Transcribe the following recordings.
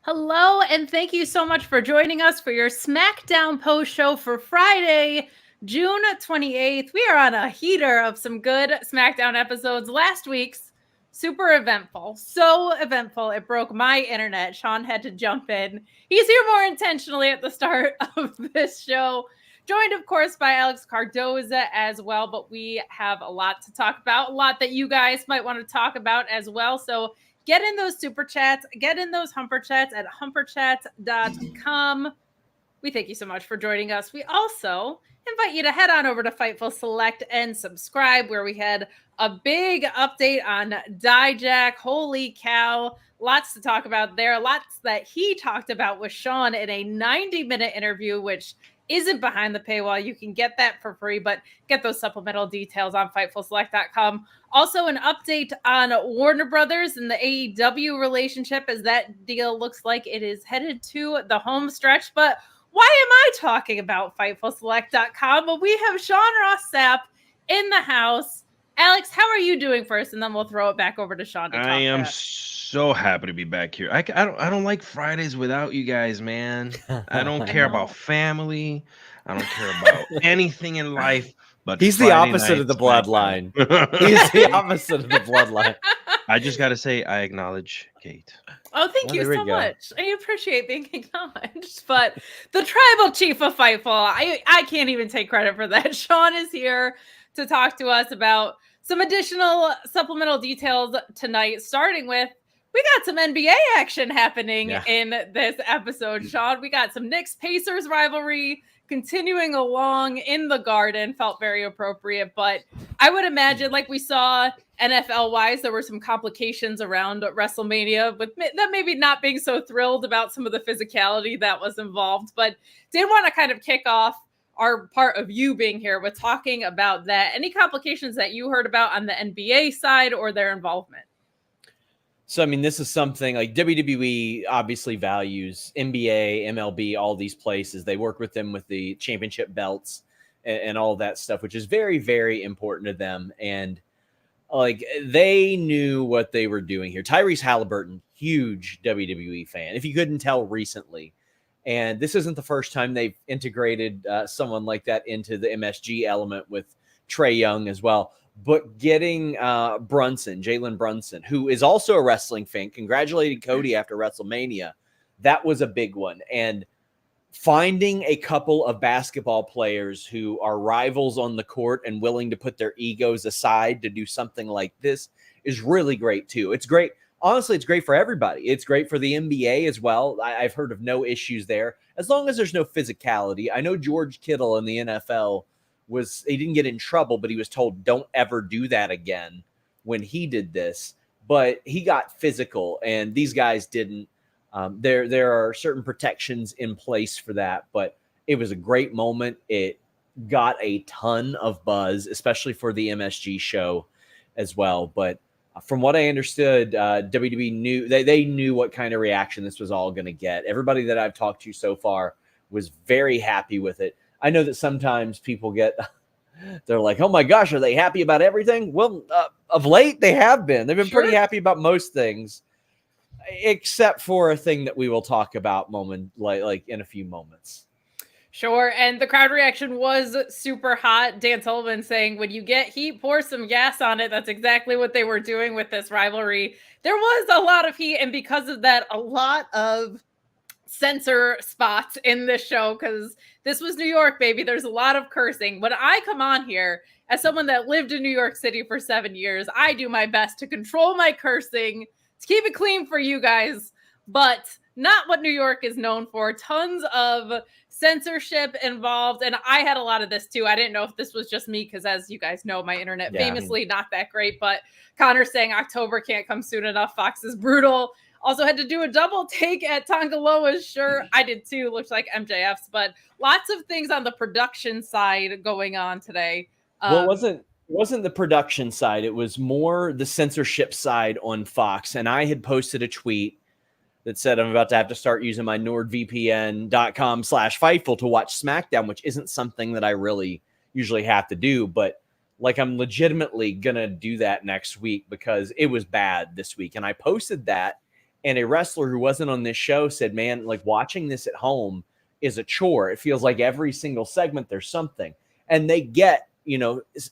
Hello, and thank you so much for joining us for your Smackdown post show for Friday, June 28th. We are on a heater of some good Smackdown episodes. Last week's super eventful, so eventful it broke my internet. Sean had to jump in. He's here more intentionally at the start of this show, joined of course by Alex Cardoza as well, but we have a lot to talk about, a lot that you guys might want to talk about as well. So get in those super chats, get in those humper chats at humperchats.com. We thank you so much for joining us. We also invite you to head on over to Fightful Select and subscribe, where we had a big update on Dijak. Holy cow. Lots to talk about there. Lots that he talked about with Sean in a 90-minute interview, which isn't behind the paywall. You can get that for free, but get those supplemental details on FightfulSelect.com. Also, an update on Warner Brothers and the AEW relationship, as that deal looks like it is headed to the home stretch. But why am I talking about FightfulSelect.com? Well, we have Sean Ross Sapp in the house. Alex, how are you doing first? And then we'll throw it back over to Sean to talk. I am so happy to be back here. I don't like Fridays without you guys, man. I don't care about family. I don't care about anything in life. But he's Friday the opposite of the bloodline. He's the opposite of the bloodline. I just got to say, I acknowledge Kate. Oh, thank you so much. I appreciate being acknowledged. But the tribal chief of Fightful, I can't even take credit for that. Sean is here to talk to us about some additional supplemental details tonight, starting with, we got some NBA action happening in this episode, Sean. We got some Knicks-Pacers rivalry continuing along in the Garden. Felt very appropriate, but I would imagine, like we saw NFL-wise, there were some complications around WrestleMania, but that maybe not being so thrilled about some of the physicality that was involved, but did want to kind of kick off our part of you being here with talking about that. Any complications that you heard about on the NBA side or their involvement? So, I mean, this is something like WWE obviously values NBA, MLB, all these places. They work with them with the championship belts and all that stuff, which is very, very important to them. And like, they knew what they were doing here. Tyrese Halliburton, huge WWE fan, if you couldn't tell recently. And this isn't the first time they've integrated someone like that into the MSG element with Trae Young as well. But getting Jalen Brunson, who is also a wrestling fan, congratulated Cody after WrestleMania. That was a big one. And finding a couple of basketball players who are rivals on the court and willing to put their egos aside to do something like this is really great, too. It's great. Honestly, it's great for everybody. It's great for the NBA as well. I've heard of no issues there, as long as there's no physicality. I know George Kittle in the NFL he didn't get in trouble, but he was told don't ever do that again when he did this. But he got physical, and these guys didn't. There are certain protections in place for that, but it was a great moment. It got a ton of buzz, especially for the MSG show as well. But from what I understood, WWE knew they knew what kind of reaction this was all going to get. Everybody that I've talked to so far was very happy with it. I know that sometimes people they're like, oh my gosh, are they happy about everything? Well, of late they have been. They've been pretty happy about most things, except for a thing that we will talk about like in a few moments. Sure. And the crowd reaction was super hot. Dan Sullivan saying, when you get heat, pour some gas on it. That's exactly what they were doing with this rivalry. There was a lot of heat. And because of that, a lot of censor spots in this show, because this was New York, baby. There's a lot of cursing. When I come on here as someone that lived in New York City for 7 years, I do my best to control my cursing, to keep it clean for you guys, but not what New York is known for. Tons of censorship involved, and I had a lot of this too. I didn't know if this was just me, because as you guys know, my internet famously not that great, but Connor saying October can't come soon enough. Fox is brutal. Also had to do a double take at Tongaloa's shirt. I did too. Looks like MJF's, but lots of things on the production side going on today. Well, it wasn't the production side. It was more the censorship side on Fox. And I had posted a tweet that said I'm about to have to start using my NordVPN.com/Fightful to watch SmackDown, which isn't something that I really usually have to do. But like, I'm legitimately going to do that next week because it was bad this week. And I posted that, and a wrestler who wasn't on this show said, man, like watching this at home is a chore. It feels like every single segment there's something. And they get,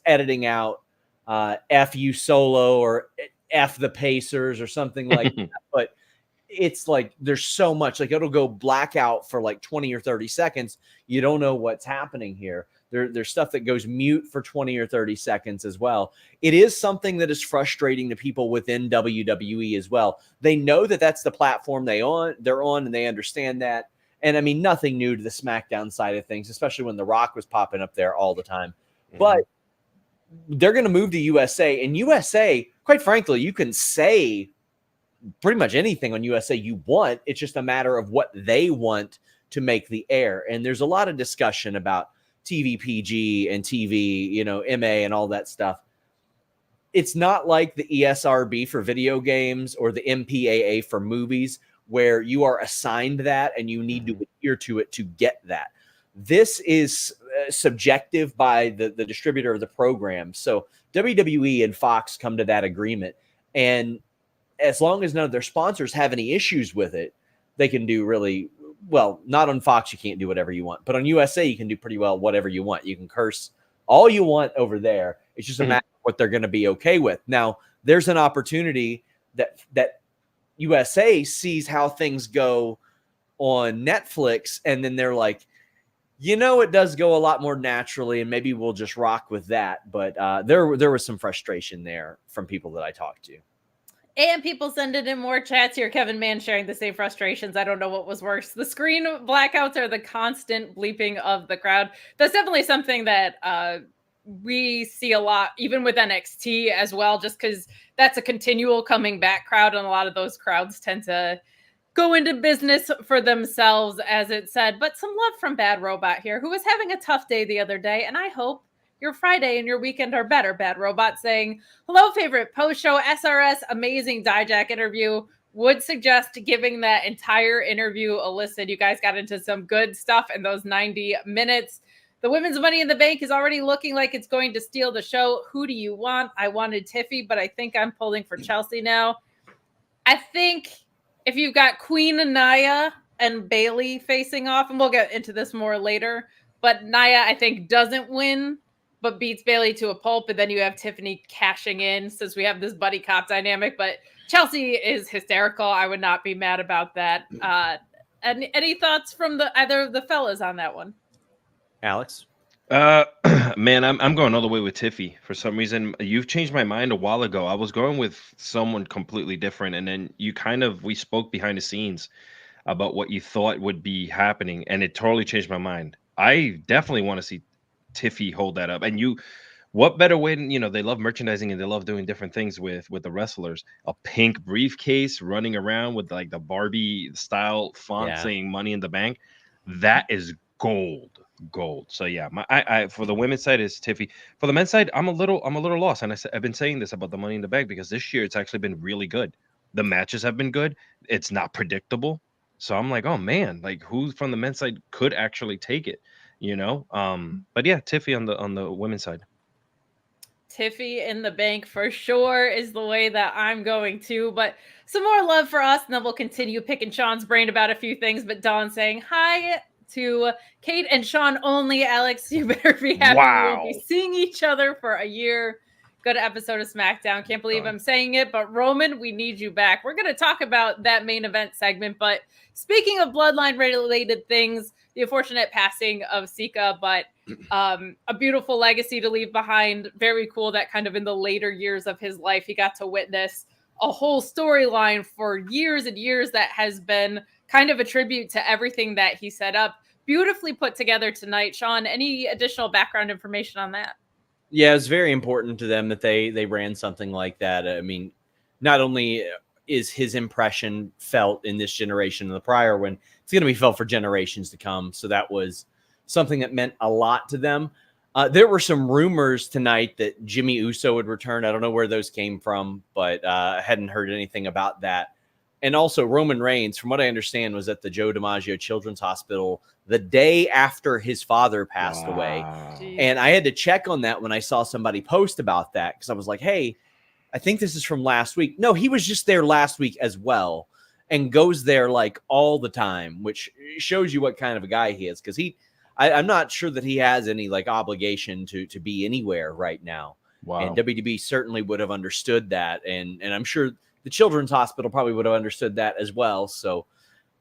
editing out F you Solo or F the Pacers or something like that. But it's like there's so much, like it'll go blackout for like 20 or 30 seconds. You don't know what's happening here. There's stuff that goes mute for 20 or 30 seconds as well. It is something that is frustrating to people within WWE as well. They know that that's the platform they're on, and they understand that. And I mean, nothing new to the SmackDown side of things, especially when The Rock was popping up there all the time. Mm-hmm. But they're going to move to USA, and USA, quite frankly, you can say pretty much anything on USA you want. It's just a matter of what they want to make the air. And there's a lot of discussion about TVPG and TV, MA and all that stuff. It's not like the ESRB for video games or the MPAA for movies, where you are assigned that and you need to adhere to it to get that. This is subjective by the distributor of the program. So WWE and Fox come to that agreement. And as long as none of their sponsors have any issues with it, they can do really well. Not on Fox, you can't do whatever you want. But on USA, you can do pretty well whatever you want. You can curse all you want over there. It's just a matter of what they're going to be okay with. Now, there's an opportunity that USA sees how things go on Netflix, and then they're like, it does go a lot more naturally, and maybe we'll just rock with that. But there was some frustration there from people that I talked to. And people sending in more chats here. Kevin Mann sharing the same frustrations. I don't know what was worse, the screen blackouts or the constant bleeping of the crowd. That's definitely something that we see a lot, even with NXT as well, just because that's a continual coming back crowd. And a lot of those crowds tend to go into business for themselves, as it said. But some love from Bad Robot here, who was having a tough day the other day. And I hope your Friday and your weekend are better. Bad Robot saying, hello, favorite post-show SRS, amazing Dijak interview. Would suggest giving that entire interview a listen. You guys got into some good stuff in those 90 minutes. The women's Money in the Bank is already looking like it's going to steal the show. Who do you want? I wanted Tiffy, but I think I'm pulling for Chelsea now. I think if you've got Queen Nia and Bailey facing off, and we'll get into this more later, but Nia, I think, doesn't win, but beats Bailey to a pulp, and then you have Tiffany cashing in since we have this buddy cop dynamic. But Chelsea is hysterical. I would not be mad about that. Any thoughts from either of the fellas on that one? Alex? Man, I'm going all the way with Tiffy. For some reason, you've changed my mind a while ago. I was going with someone completely different, and then we spoke behind the scenes about what you thought would be happening, and it totally changed my mind. I definitely want to see Tiffy hold that up. And what better way than, they love merchandising and they love doing different things with the wrestlers. A pink briefcase running around with like the Barbie style font saying Money in the Bank. That is gold. So yeah, I for the women's side is Tiffy. For the men's side, I'm a little lost, and I've been saying this about the Money in the Bank because this year it's actually been really good. The matches have been good. It's not predictable, so I'm like, oh man, like who from the men's side could actually take it, But yeah, Tiffy on the women's side. Tiffy in the Bank for sure is the way that I'm going to. But some more love for us, and then we'll continue picking Sean's brain about a few things. But Dawn saying hi to Kate and Sean only. Alex, you better be happy. Wow. We'll be seeing each other for a year. Good episode of SmackDown. Can't believe I'm saying it, but Roman, we need you back. We're going to talk about that main event segment. But speaking of Bloodline related things, the unfortunate passing of Sika, but a beautiful legacy to leave behind. Very cool that kind of in the later years of his life, he got to witness a whole storyline for years and years that has been kind of a tribute to everything that he set up. Beautifully put together tonight. Sean, any additional background information on that? Yeah, it's very important to them that they ran something like that. I mean, not only is his impression felt in this generation and the prior one, it's going to be felt for generations to come. So that was something that meant a lot to them. There were some rumors tonight that Jimmy Uso would return. I don't know where those came from, but I hadn't heard anything about that. And also Roman Reigns, from what I understand, was at the Joe DiMaggio Children's Hospital the day after his father passed away. Jeez. And I had to check on that when I saw somebody post about that, because I was like, hey, I think this is from last week. No, he was just there last week as well, and goes there like all the time, which shows you what kind of a guy he is. Because I'm not sure that he has any like obligation to be anywhere right now. Wow. And WWE certainly would have understood that. And I'm sure the Children's Hospital probably would have understood that as well. So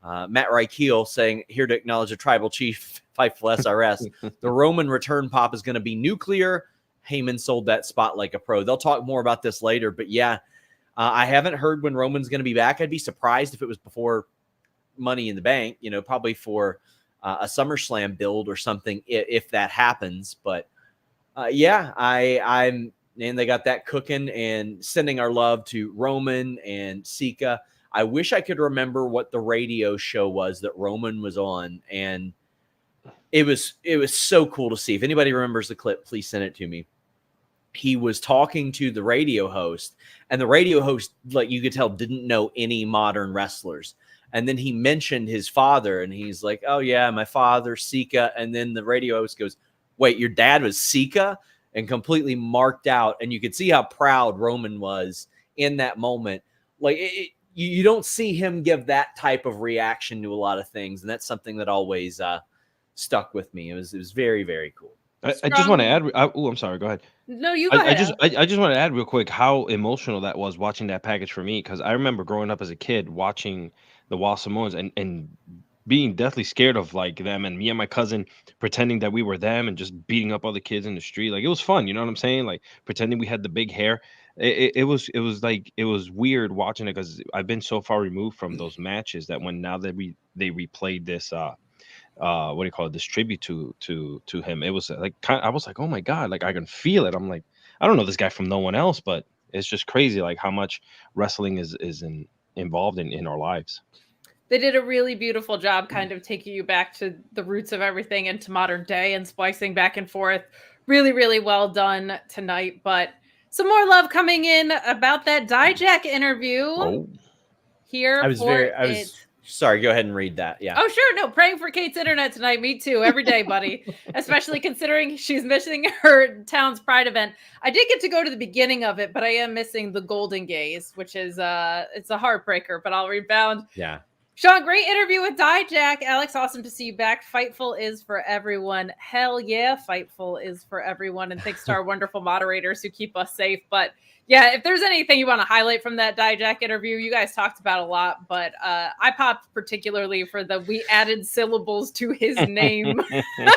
Matt Reichel saying, here to acknowledge the tribal chief, Fightful SRS. The Roman return pop is going to be nuclear. Heyman sold that spot like a pro. They'll talk more about this later. But yeah, I haven't heard when Roman's going to be back. I'd be surprised if it was before Money in the Bank, probably for a SummerSlam build or something if that happens. But yeah, I'm and they got that cooking, and sending our love to Roman and Sika. I wish I could remember what the radio show was that Roman was on, and it was so cool to see. If anybody remembers the clip, please send it to me. He was talking to the radio host, and the radio host, like you could tell, didn't know any modern wrestlers. And then he mentioned his father, and he's like, oh yeah, my father, Sika. And then the radio host goes, wait, your dad was Sika? And completely marked out. And you could see how proud Roman was in that moment. Like you don't see him give that type of reaction to a lot of things. And that's something that always stuck with me. It was very, very cool. I just want to add. I'm sorry. Go ahead. No, you go ahead. I just want to add real quick how emotional that was watching that package for me, because I remember growing up as a kid watching the Wild Samoans and being deathly scared of like them, and me and my cousin pretending that we were them and just beating up other kids in the street. Like it was fun, you know what I'm saying? Like pretending we had the big hair. It was weird watching it, because I've been so far removed from those matches that now that they replayed this what do you call it, this tribute to him, it was like I was like, oh my god, like I can feel it. I'm like, I don't know this guy from no one else, but it's just crazy like how much wrestling is involved in our lives. They did a really beautiful job kind of taking you back to the roots of everything into modern day and splicing back and forth. Really, really well done tonight. But some more love coming in about that Dijak interview. Oh, Here sorry, go ahead and read that. Yeah. Oh, sure. No, praying for Kate's internet tonight. Me too. Every day, buddy. Especially considering she's missing her town's pride event. I did get to go to the beginning of it, but I am missing the Golden Gaze, which is it's a heartbreaker, but I'll rebound. Yeah. Sean, great interview with Dijak. Alex, awesome to see you back. Fightful is for everyone. Hell yeah, Fightful is for everyone. And thanks to our wonderful moderators who keep us safe. But yeah, if there's anything you want to highlight from that Dijak interview, you guys talked about a lot, but I popped particularly for we added syllables to his name.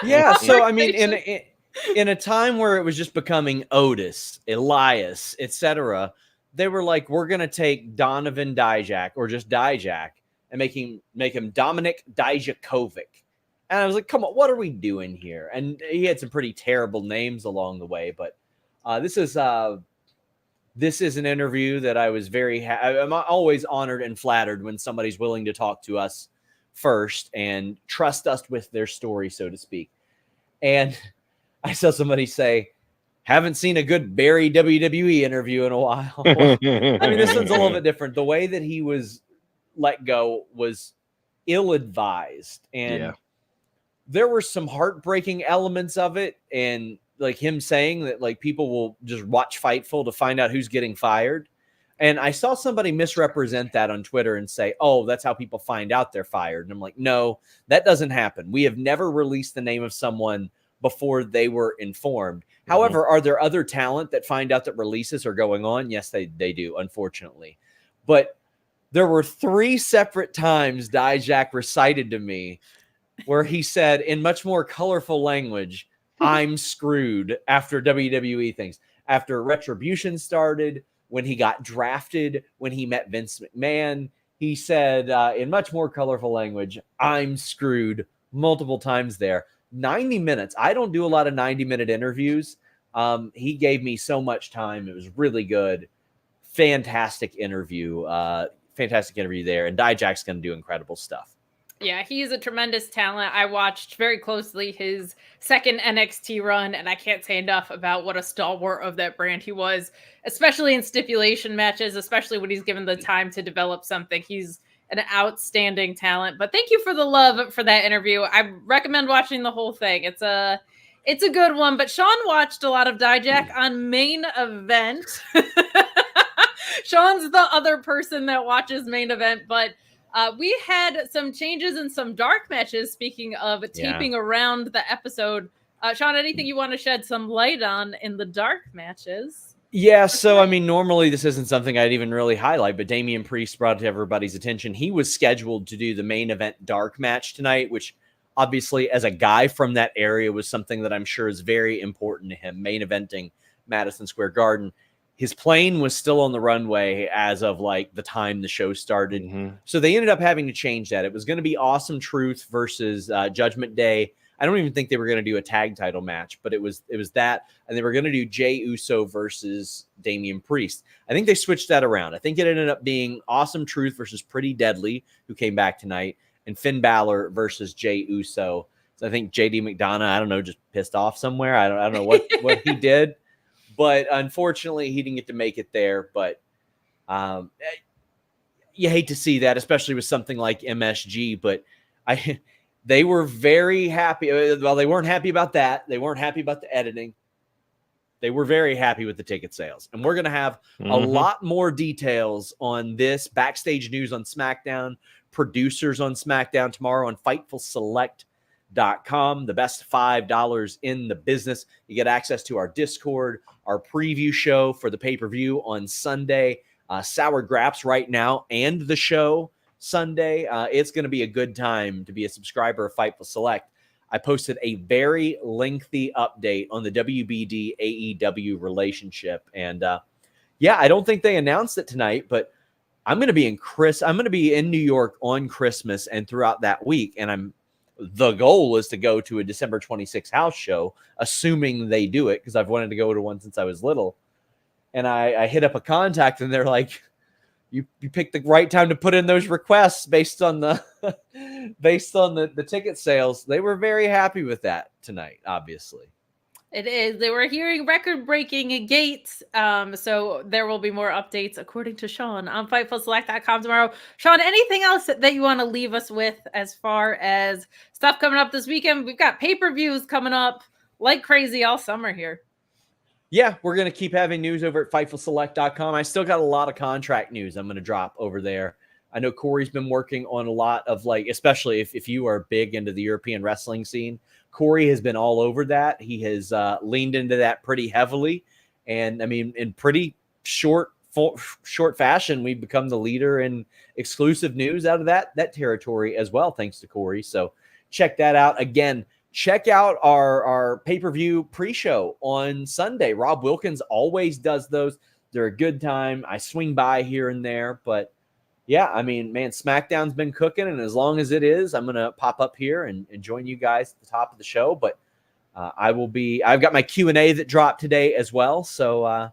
Yeah, so I mean, in a time where it was just becoming Otis, Elias, etc., they were like, we're going to take Donovan Dijak, or just Dijak, and make him Dominic Dijakovic. And I was like, come on, what are we doing here? And he had some pretty terrible names along the way, but this is an interview that I was I'm always honored and flattered when somebody's willing to talk to us first and trust us with their story, so to speak. And I saw somebody say, haven't seen a good Barry WWE interview in a while. I mean, this one's a little bit different. The way that he was let go was ill-advised, and there were some heartbreaking elements of it, and like him saying that like people will just watch Fightful to find out who's getting fired. And I saw somebody misrepresent that on Twitter and say, oh, that's how people find out they're fired. And I'm like, no, that doesn't happen. We have never released the name of someone before they were informed. Mm-hmm. However, are there other talent that find out that releases are going on? Yes, they do, unfortunately. But there were 3 separate times Dijak recited to me where he said in much more colorful language, I'm screwed after WWE things. After Retribution started, when he got drafted, when he met Vince McMahon, he said in much more colorful language, I'm screwed multiple times there. 90 minutes. I don't do a lot of 90-minute interviews. He gave me so much time. It was really good. Fantastic interview there. And Dijak's going to do incredible stuff. Yeah, he's a tremendous talent. I watched very closely his second NXT run, and I can't say enough about what a stalwart of that brand he was, especially in stipulation matches, especially when he's given the time to develop something. He's an outstanding talent. But thank you for the love for that interview. I recommend watching the whole thing. It's a good one. But Sean watched a lot of Dijak on Main Event. Sean's the other person that watches Main Event, but we had some changes in some dark matches. Speaking of taping around the episode, Sean, anything you want to shed some light on in the dark matches? Yeah, so I mean, normally this isn't something I'd even really highlight, but Damian Priest brought it to everybody's attention. He was scheduled to do the Main Event dark match tonight, which obviously, as a guy from that area, was something that I'm sure is very important to him. Main eventing Madison Square Garden. His plane was still on the runway as of like the time the show started. Mm-hmm. So they ended up having to change that. It was going to be Awesome Truth versus Judgment Day. I don't even think they were going to do a tag title match, but it was that. And they were going to do Jey Uso versus Damian Priest. I think they switched that around. I think it ended up being Awesome Truth versus Pretty Deadly, who came back tonight, and Finn Balor versus Jey Uso. So I think JD McDonough, I don't know, just pissed off somewhere. I don't know what he did. But unfortunately, he didn't get to make it there. But you hate to see that, especially with something like MSG. But they were very happy. Well, they weren't happy about that. They weren't happy about the editing. They were very happy with the ticket sales. And we're going to have a lot more details on this. Backstage news on SmackDown. Producers on SmackDown tomorrow on FightfulSelect.com. The best $5 in the business. You get access to our Discord, our preview show for the pay-per-view on Sunday, Sour Graps right now, and the show Sunday. It's going to be a good time to be a subscriber of Fightful Select. I posted a very lengthy update on the WBD AEW relationship. And I don't think they announced it tonight, but I'm going to be in New York on Christmas and throughout that week. And the goal is to go to a December 26th house show, assuming they do it, because I've wanted to go to one since I was little. And I hit up a contact, and they're like, you picked the right time to put in those requests based on the ticket sales. They were very happy with that tonight, obviously. It is. They were hearing record-breaking gates. So there will be more updates, according to Sean, on FightfulSelect.com tomorrow. Sean, anything else that you want to leave us with as far as stuff coming up this weekend? We've got pay-per-views coming up like crazy all summer here. Yeah, we're going to keep having news over at FightfulSelect.com. I still got a lot of contract news I'm going to drop over there. I know Corey's been working on a lot of, like, especially if you are big into the European wrestling scene, Corey has been all over that. He has leaned into that pretty heavily. And I mean, in pretty short fashion, we've become the leader in exclusive news out of that territory as well, thanks to Corey. So check that out. Again, check out our pay-per-view pre-show on Sunday. Rob Wilkins always does those. They're a good time. I swing by here and there, but yeah, I mean, man, SmackDown's been cooking, and as long as it is, I'm going to pop up here and join you guys at the top of the show. But I've got my Q&A that dropped today as well. So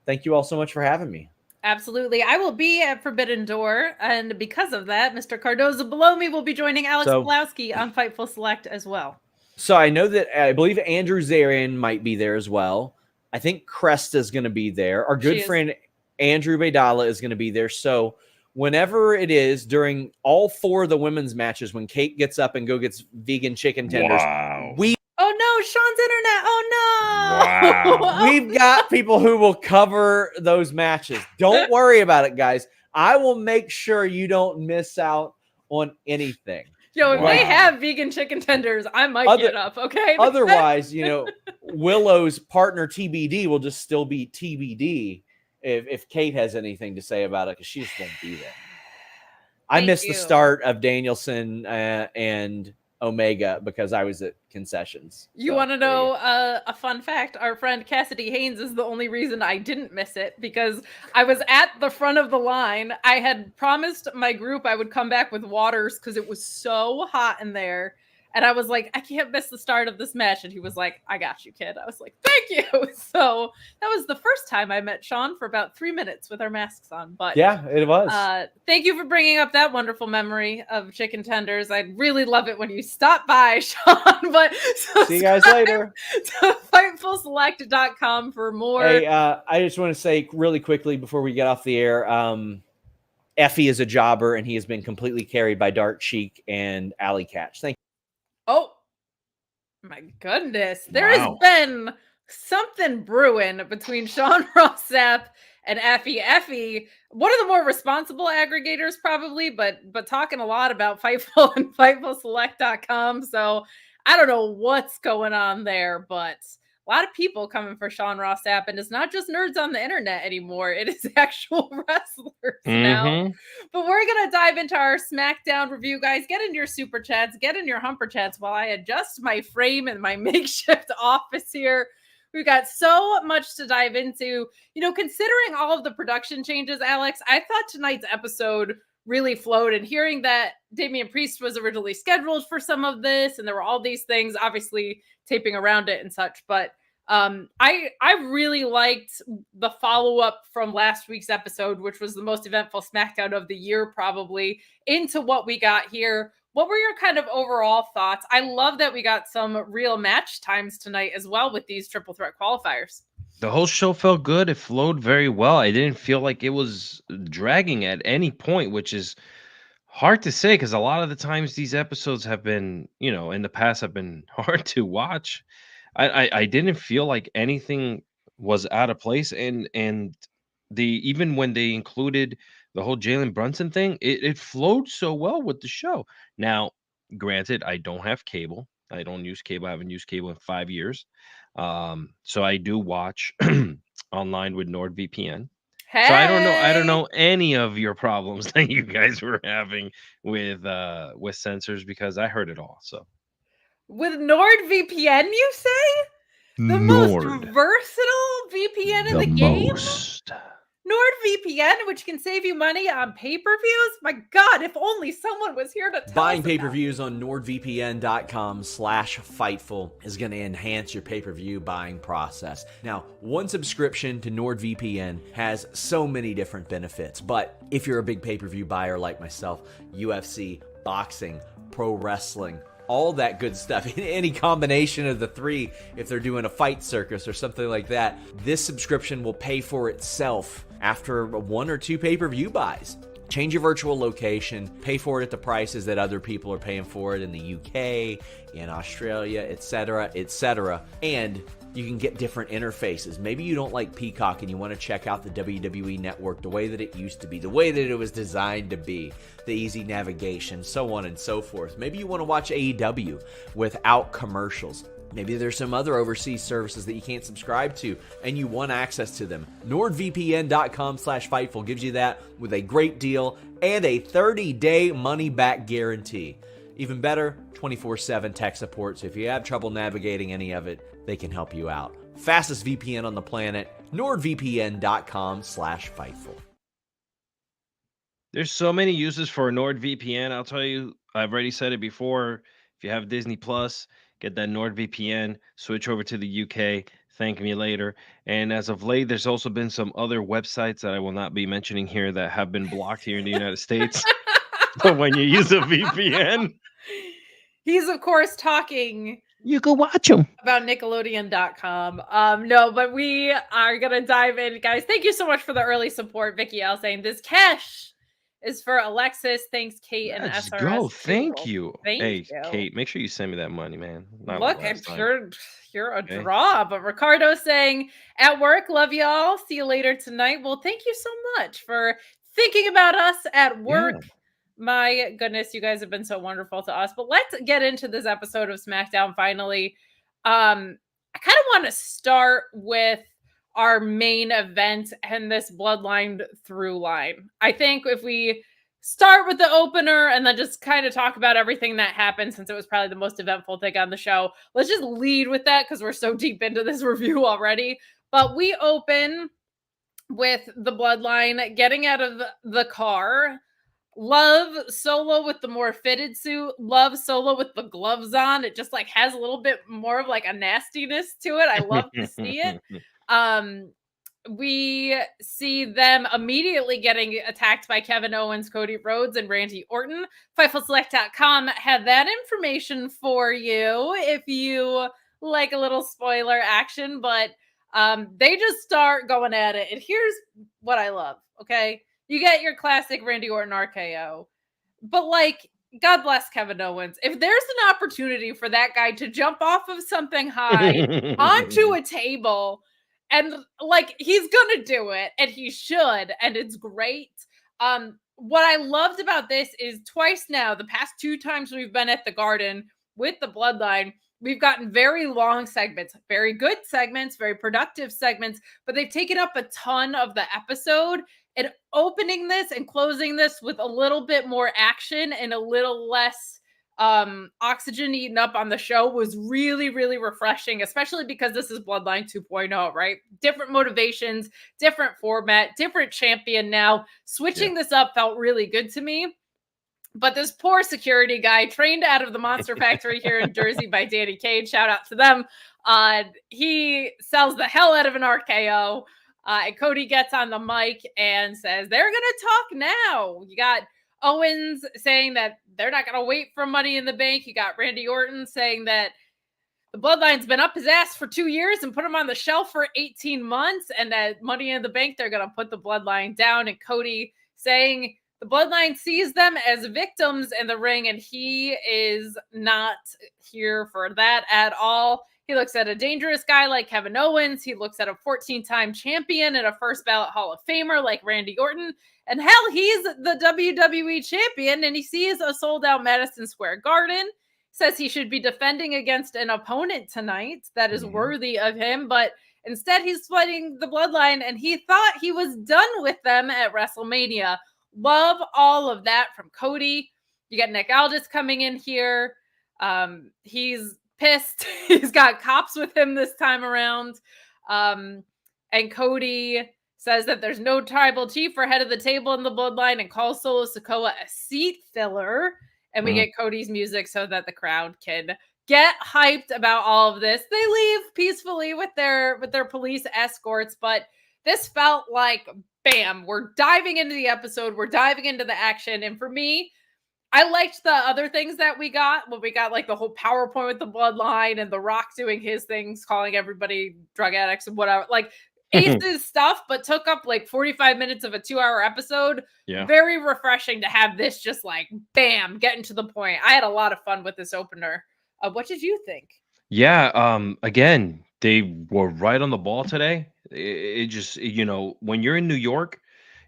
thank you all so much for having me. Absolutely. I will be at Forbidden Door, and because of that, Mr. Cardozo below me will be joining Alex Pulowski on Fightful Select as well. So I know that I believe Andrew Zarian might be there as well. I think Cresta's going to be there. Our good friend Andrew Baydala is going to be there. So whenever it is during all four of the women's matches, when Kate gets up and gets vegan chicken tenders, oh no, Sean's internet. Oh no. Wow. We've got people who will cover those matches. Don't worry about it, guys. I will make sure you don't miss out on anything. Yo, if they have vegan chicken tenders, I might get up, okay? Otherwise, Willow's partner TBD will just still be TBD if Kate has anything to say about it, because she just won't be there. I missed the start of Danielson and Omega because I was at concessions. You want to know a fun fact? Our friend Cassidy Haynes is the only reason I didn't miss it, because I was at the front of the line. I had promised my group I would come back with waters because it was so hot in there. And I was like, I can't miss the start of this match. And he was like, I got you, kid. I was like, thank you. So that was the first time I met Sean for about 3 minutes with our masks on. But yeah, it was. Thank you for bringing up that wonderful memory of chicken tenders. I really love it when you stop by, Sean. But see you guys later. To FightfulSelect.com for more. Hey, I just want to say really quickly before we get off the air, Effie is a jobber, and he has been completely carried by Dark Sheik and Alley Catch. Thank you. Oh, my goodness. There has been something brewing between Sean Rossap and Effie. Effie, one of the more responsible aggregators probably, but talking a lot about Fightful and FightfulSelect.com. So I don't know what's going on there, but a lot of people coming for Sean Rossap, and it's not just nerds on the internet anymore. It is actual wrestlers now. But we're going to dive into our SmackDown review, guys. Get in your super chats, get in your humper chats while I adjust my frame and my makeshift office here. We've got so much to dive into. You know, considering all of the production changes, Alex, I thought tonight's episode really flowed, and hearing that Damian Priest was originally scheduled for some of this, and there were all these things obviously taping around it and such, but I really liked the follow-up from last week's episode, which was the most eventful SmackDown of the year probably, into what we got here. What were your kind of overall thoughts? I love that we got some real match times tonight as well with these triple threat qualifiers. The whole show felt good. It flowed very well. I didn't feel like it was dragging at any point, which is hard to say because a lot of the times these episodes have been, you know, in the past have been hard to watch. I didn't feel like anything was out of place, and even when they included the whole Jalen Brunson thing, it flowed so well with the show. Now, granted, I don't have cable. I don't use cable. I haven't used cable in 5 years. So I do watch online with NordVPN. Hey! So I don't know any of your problems that you guys were having with censors, because I heard it all. So with NordVPN, you say? The most versatile VPN in the game? NordVPN, which can save you money on pay-per-views? My God, if only someone was here to tell Buying us pay-per-views on NordVPN.com/Fightful is going to enhance your pay-per-view buying process. Now, one subscription to NordVPN has so many different benefits, but if you're a big pay-per-view buyer like myself, UFC, boxing, pro wrestling, all that good stuff, any combination of the three, if they're doing a fight circus or something like that, this subscription will pay for itself after 1 or 2 pay-per-view buys. Change your virtual location, pay for it at the prices that other people are paying for it in the UK, in Australia, etc., and you can get different interfaces. Maybe you don't like Peacock and you want to check out the WWE Network the way that it used to be, the way that it was designed to be, the easy navigation, so on and so forth. Maybe you want to watch AEW without commercials. Maybe there's some other overseas services that you can't subscribe to and you want access to them. NordVPN.com/Fightful gives you that with a great deal and a 30-day money-back guarantee. Even better, 24/7 tech support, so if you have trouble navigating any of it, they can help you out. Fastest VPN on the planet, NordVPN.com/Fightful. There's so many uses for NordVPN. I'll tell you, I've already said it before. If you have Disney Plus, get that NordVPN, switch over to the UK, thank me later. And as of late, there's also been some other websites that I will not be mentioning here that have been blocked here in the United States. But when you use a VPN, he's of course talking, you can watch them, about Nickelodeon.com. No, but we are going to dive in, guys. Thank you so much for the early support. Vicky L saying this cash is for Alexis. Thanks, Kate and let's SRS. go. Thank you. Thank you. Kate, make sure you send me that money, man. Look, I'm sure you're a draw. But Ricardo saying, at work, love y'all. See you later tonight. Well, thank you so much for thinking about us at work. Yeah. My goodness, you guys have been so wonderful to us. But let's get into this episode of SmackDown finally. I kind of want to start with our main event and this Bloodline through line. I think if we start with the opener and then just kind of talk about everything that happened, since it was probably the most eventful thing on the show, let's just lead with that because we're so deep into this review already. But we open with the Bloodline getting out of the car. Love Solo with the more fitted suit. Love Solo with the gloves on. It just like has a little bit more of like a nastiness to it. I love to see it. We see them immediately getting attacked by Kevin Owens, Cody Rhodes, and Randy Orton. FightfulSelect.com had that information for you if you like a little spoiler action, but they just start going at it. And here's what I love, okay? You get your classic Randy Orton RKO, but like, God bless Kevin Owens. If there's an opportunity for that guy to jump off of something high onto a table, and like he's gonna do it, and he should, and it's great. What I loved about this is twice now, the past 2 times we've been at the Garden with the Bloodline, we've gotten very long segments, very good segments, very productive segments, but they've taken up a ton of the episode. And opening this and closing this with a little bit more action and a little less oxygen eaten up on the show was really, really refreshing, especially because this is Bloodline 2.0, right? Different motivations, different format, different champion now. Switching this up felt really good to me. But this poor security guy, trained out of the Monster Factory here in Jersey by Danny Cage, shout out to them. He sells the hell out of an RKO. And Cody gets on the mic and says, they're going to talk now. You got Owens saying that they're not going to wait for Money in the Bank. You got Randy Orton saying that the Bloodline's been up his ass for 2 years and put him on the shelf for 18 months. And that Money in the Bank, they're going to put the Bloodline down. And Cody saying the Bloodline sees them as victims in the ring, and he is not here for that at all. He looks at a dangerous guy like Kevin Owens. He looks at a 14-time champion and a first ballot Hall of Famer like Randy Orton. And hell, he's the WWE champion, and he sees a sold-out Madison Square Garden. Says he should be defending against an opponent tonight that is worthy of him, but instead he's fighting the Bloodline, and he thought he was done with them at WrestleMania. Love all of that from Cody. You get Nick Aldis coming in here. He's pissed. He's got cops with him this time around. And Cody says that there's no tribal chief or head of the table in the Bloodline and calls Solo Sikoa a seat filler. And we get Cody's music so that the crowd can get hyped about all of this. They leave peacefully with their police escorts, but this felt like, bam, we're diving into the episode. We're diving into the action. And for me, I liked the other things that we got. Well, we got like the whole PowerPoint with the Bloodline and The Rock doing his things, calling everybody drug addicts and whatever. Like Ace's stuff, but took up like 45 minutes of a 2-hour episode. Yeah. Very refreshing to have this just like, bam, getting to the point. I had a lot of fun with this opener. What did you think? Yeah, again, they were right on the ball today. It just, when you're in New York,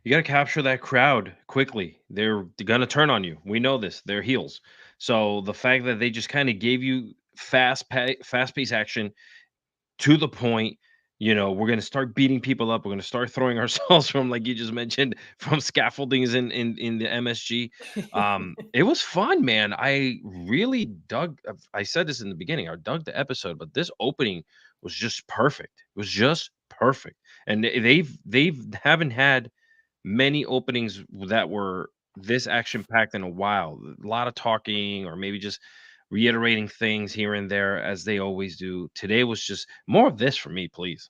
you got to capture that crowd quickly. They're going to turn on you. We know this. They're heels. So the fact that they just kind of gave you fast-paced action to the point, we're going to start beating people up. We're going to start throwing ourselves from, like you just mentioned, from scaffoldings in the MSG. It was fun, man. I really dug. I said this in the beginning. I dug the episode, but this opening was just perfect. It was just perfect. And they haven't had many openings that were this action packed in a while. A lot of talking, or maybe just reiterating things here and there as they always do. Today was just more of this for me, please.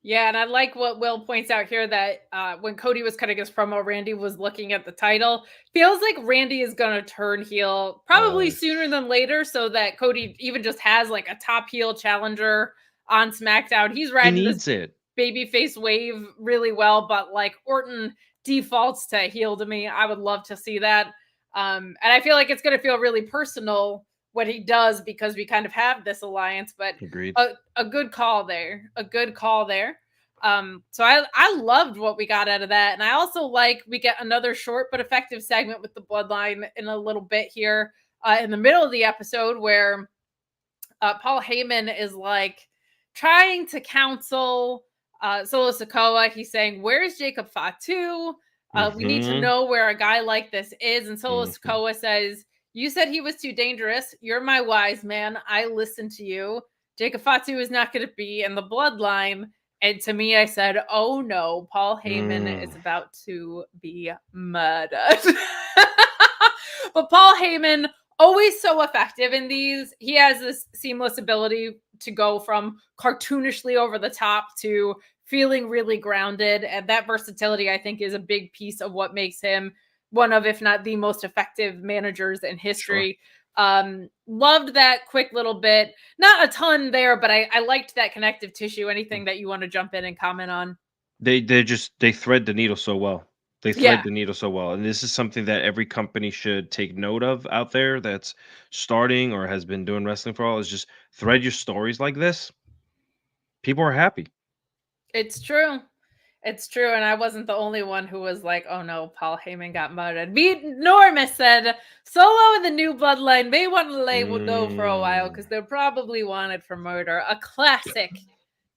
Yeah, and I like what Will points out here, that when Cody was cutting his promo, Randy was looking at the title. Feels like Randy is going to turn heel probably sooner than later, so that Cody even just has like a top heel challenger on SmackDown. He's riding this babyface wave really well, but like Orton defaults to heel to me. I would love to see that. And I feel like it's going to feel really personal what he does, because we kind of have this alliance, but a good call there. So I loved what we got out of that. And I also like, we get another short but effective segment with the Bloodline in a little bit here in the middle of the episode, where Paul Heyman is like trying to counsel Solo Sikoa. He's saying, where's Jacob Fatu? We need to know where a guy like this is. And Solo Sikoa says, you said he was too dangerous. You're my wise man. I listened to you. Jacob Fatu is not going to be in the Bloodline. And to me, I said, oh no, Paul Heyman is about to be murdered. But Paul Heyman, always so effective in these. He has this seamless ability to go from cartoonishly over the top to feeling really grounded. And that versatility, I think, is a big piece of what makes him one of, if not the most effective managers in history. Sure. Loved that quick little bit. Not a ton there, but I liked that connective tissue. Anything that you want to jump in and comment on? They thread the needle so well. They thread the needle so well. And this is something that every company should take note of out there that's starting or has been doing wrestling for a while, is just thread your stories like this. People are happy. It's true. It's true. And I wasn't the only one who was like, oh no, Paul Heyman got murdered. Norma said, Solo and the new Bloodline may want to lay low for a while because they're probably wanted for murder. A classic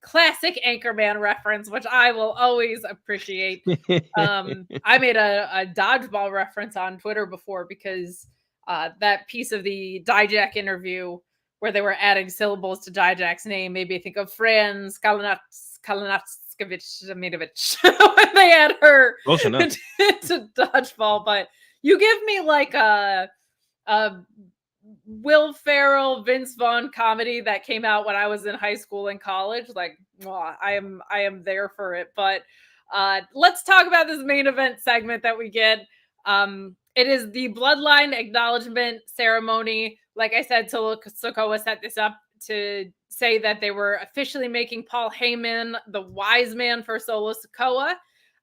Anchorman reference, which I will always appreciate. I made a dodgeball reference on Twitter before because that piece of the Dijak interview where they were adding syllables to Dijak's name made me think of Franz Kalinatskevich when they had her to dodgeball. But you give me like a Will Ferrell, Vince Vaughn comedy that came out when I was in high school and college. Like, well, I am there for it. But let's talk about this main event segment that we get. It is the Bloodline acknowledgement ceremony. Like I said, Solo Sikoa set this up to say that they were officially making Paul Heyman the wise man for Solo Sikoa.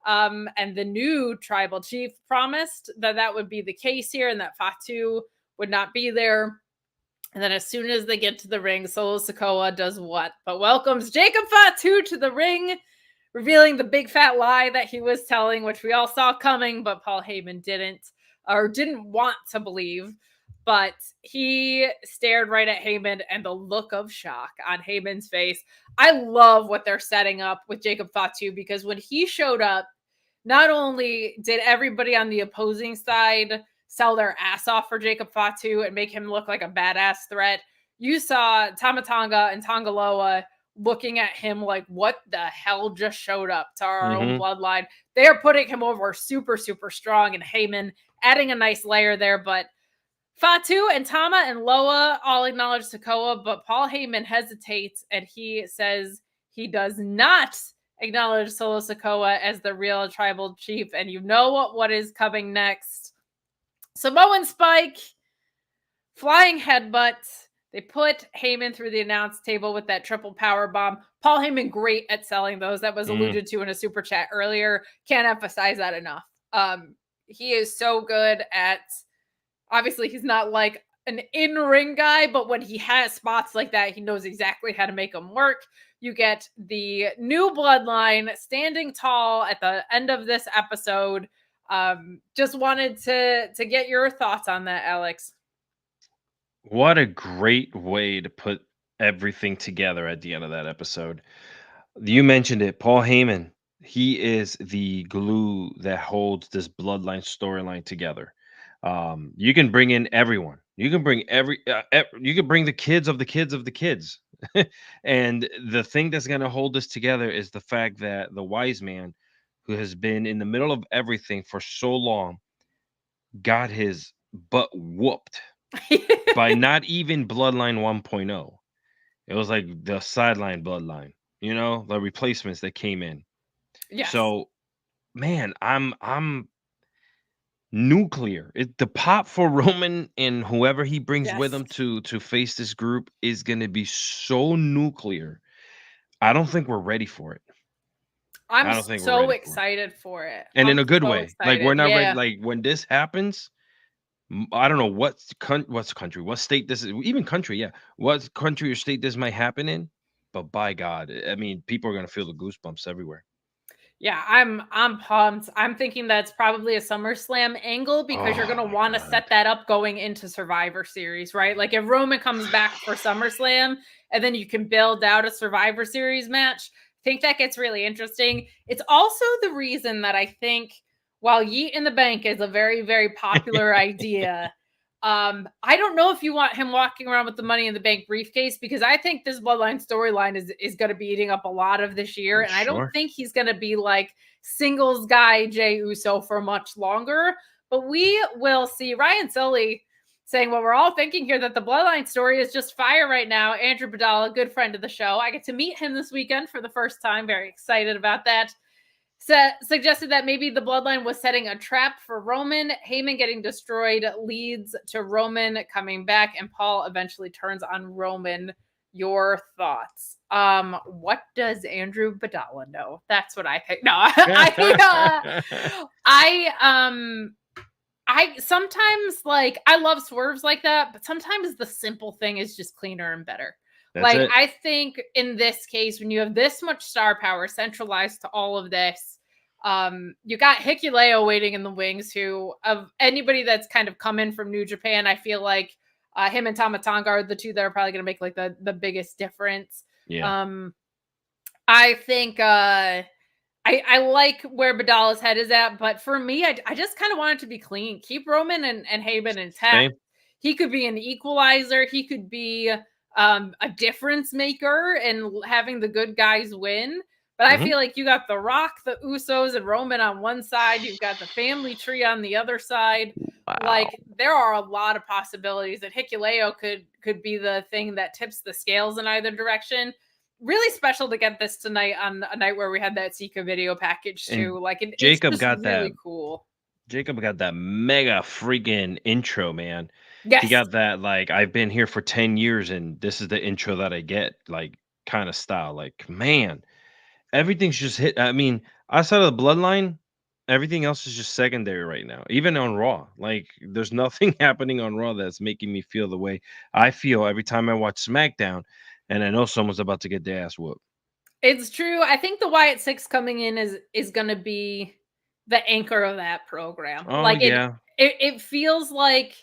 And the new tribal chief promised that would be the case here and that Fatu would not be there. And then as soon as they get to the ring, Solo Sikoa does what? But welcomes Jacob Fatu to the ring, revealing the big fat lie that he was telling, which we all saw coming, but Paul Heyman didn't want to believe. But he stared right at Heyman, and the look of shock on Heyman's face. I love what they're setting up with Jacob Fatu, because when he showed up, not only did everybody on the opposing side sell their ass off for Jacob Fatu and make him look like a badass threat, you saw Tama Tonga and Tongaloa looking at him like, what the hell just showed up to our own bloodline? They are putting him over super, super strong, and Heyman adding a nice layer there. But Fatu and Tama and Loa all acknowledge Sikoa, but Paul Heyman hesitates, and he says he does not acknowledge Solo Sikoa as the real tribal chief. And you know what is coming next. Samoan Spike, flying headbutt. They put Heyman through the announce table with that triple power bomb. Paul Heyman, great at selling those. That was alluded to in a super chat earlier. Can't emphasize that enough. He is so good at, obviously he's not like an in-ring guy, but when he has spots like that, he knows exactly how to make them work. You get the new Bloodline standing tall at the end of this episode. Just wanted to get your thoughts on that, Alex. What a great way to put everything together at the end of that episode. You mentioned it, Paul Heyman. He is the glue that holds this Bloodline storyline together. You can bring in everyone. You can bring you can bring the kids of the kids of the kids. And the thing that's going to hold this together is the fact that the wise man, who has been in the middle of everything for so long, got his butt whooped by not even Bloodline 1.0. It was like the sideline Bloodline, the replacements that came in. Yes. So, man, I'm nuclear. The pop for Roman and whoever he brings with him to face this group is going to be so nuclear. I don't think we're ready for it. I'm so excited for it. And in a good way. Excited. Like, we're not ready. Like, when this happens, I don't know what country, what state this is, even country, yeah. What country or state this might happen in, but by God, I mean, people are going to feel the goosebumps everywhere. Yeah, I'm pumped. I'm thinking that's probably a SummerSlam angle because you're going to want to set that up going into Survivor Series, right? Like if Roman comes back for SummerSlam and then you can build out a Survivor Series match, I think that gets really interesting. It's also the reason that I think while Yeet in the Bank is a very, very popular idea, I don't know if you want him walking around with the Money in the Bank briefcase, because I think this Bloodline storyline is going to be eating up a lot of this year. And I don't think he's going to be like singles guy Jey Uso for much longer, but we will see. Ryan Sully saying, well, we're all thinking here that the Bloodline story is just fire right now. Andrew Badal, a good friend of the show. I get to meet him this weekend for the first time. Very excited about that. Suggested that maybe the Bloodline was setting a trap for Roman. Heyman getting destroyed leads to Roman coming back, and Paul eventually turns on Roman. Your thoughts? What does Andrew Badala know? That's what I think. No, I sometimes, like, I love swerves like that, but sometimes the simple thing is just cleaner and better. I think in this case, when you have this much star power centralized to all of this, you got Hikuleo waiting in the wings, who, of anybody that's kind of come in from New Japan, I feel like him and Tama Tonga are the two that are probably going to make like the biggest difference. Yeah. I think I like where Badala's head is at, but for me, I just kind of want it to be clean. Keep Roman and Heyman intact. Same. He could be an equalizer. He could be a difference maker and having the good guys win. But I feel like you got The Rock, the Usos, and Roman on one side. You've got the family tree on the other side. Wow. Like, there are a lot of possibilities that Hikuleo could be the thing that tips the scales in either direction. Really special to get this tonight on a night where we had that Sika video package too. And like, Jacob it's got really that cool. Jacob got that mega freaking intro, man. Yes. He got that, like, I've been here for 10 years and this is the intro that I get, like, kind of style. Like, man, everything's just hit. I mean, outside of the Bloodline, everything else is just secondary right now. Even on Raw, like, there's nothing happening on Raw that's making me feel the way I feel every time I watch SmackDown and I know someone's about to get their ass whooped. It's true. I think the Wyatt Six coming in is going to be the anchor of that program. Oh, like, yeah. It feels like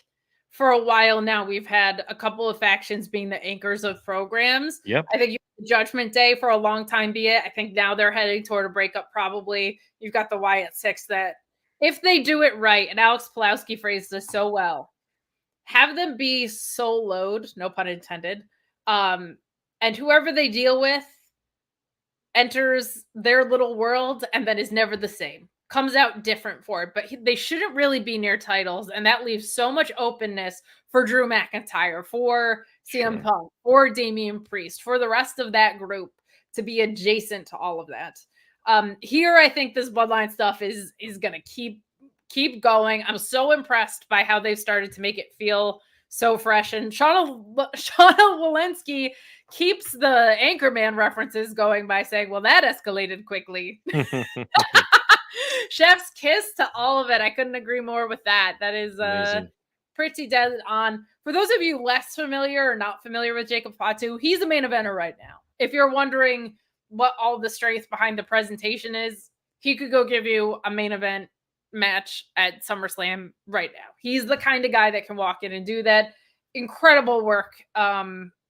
for a while now we've had a couple of factions being the anchors of programs. Yep. I think you had Judgment Day for a long time be it. I think now they're heading toward a breakup probably. You've got the Wyatt Six that, if they do it right, and Alex Pulowski phrased this so well, have them be soloed, no pun intended, and whoever they deal with enters their little world and then is never the same. Comes out different for it, but they shouldn't really be near titles, and that leaves so much openness for Drew McIntyre, for CM Punk, for Damian Priest, for the rest of that group to be adjacent to all of that. Here, I think this Bloodline stuff is going to keep going. I'm so impressed by how they've started to make it feel so fresh. And Shauna Walensky keeps the Anchorman references going by saying, well, that escalated quickly. Chef's kiss to all of it. I couldn't agree more with that. That is pretty dead on. For those of you less familiar or not familiar with Jacob Fatu, he's a main eventer right now. If you're wondering what all the strength behind the presentation is, he could go give you a main event match at SummerSlam right now. He's the kind of guy that can walk in and do that. Incredible work.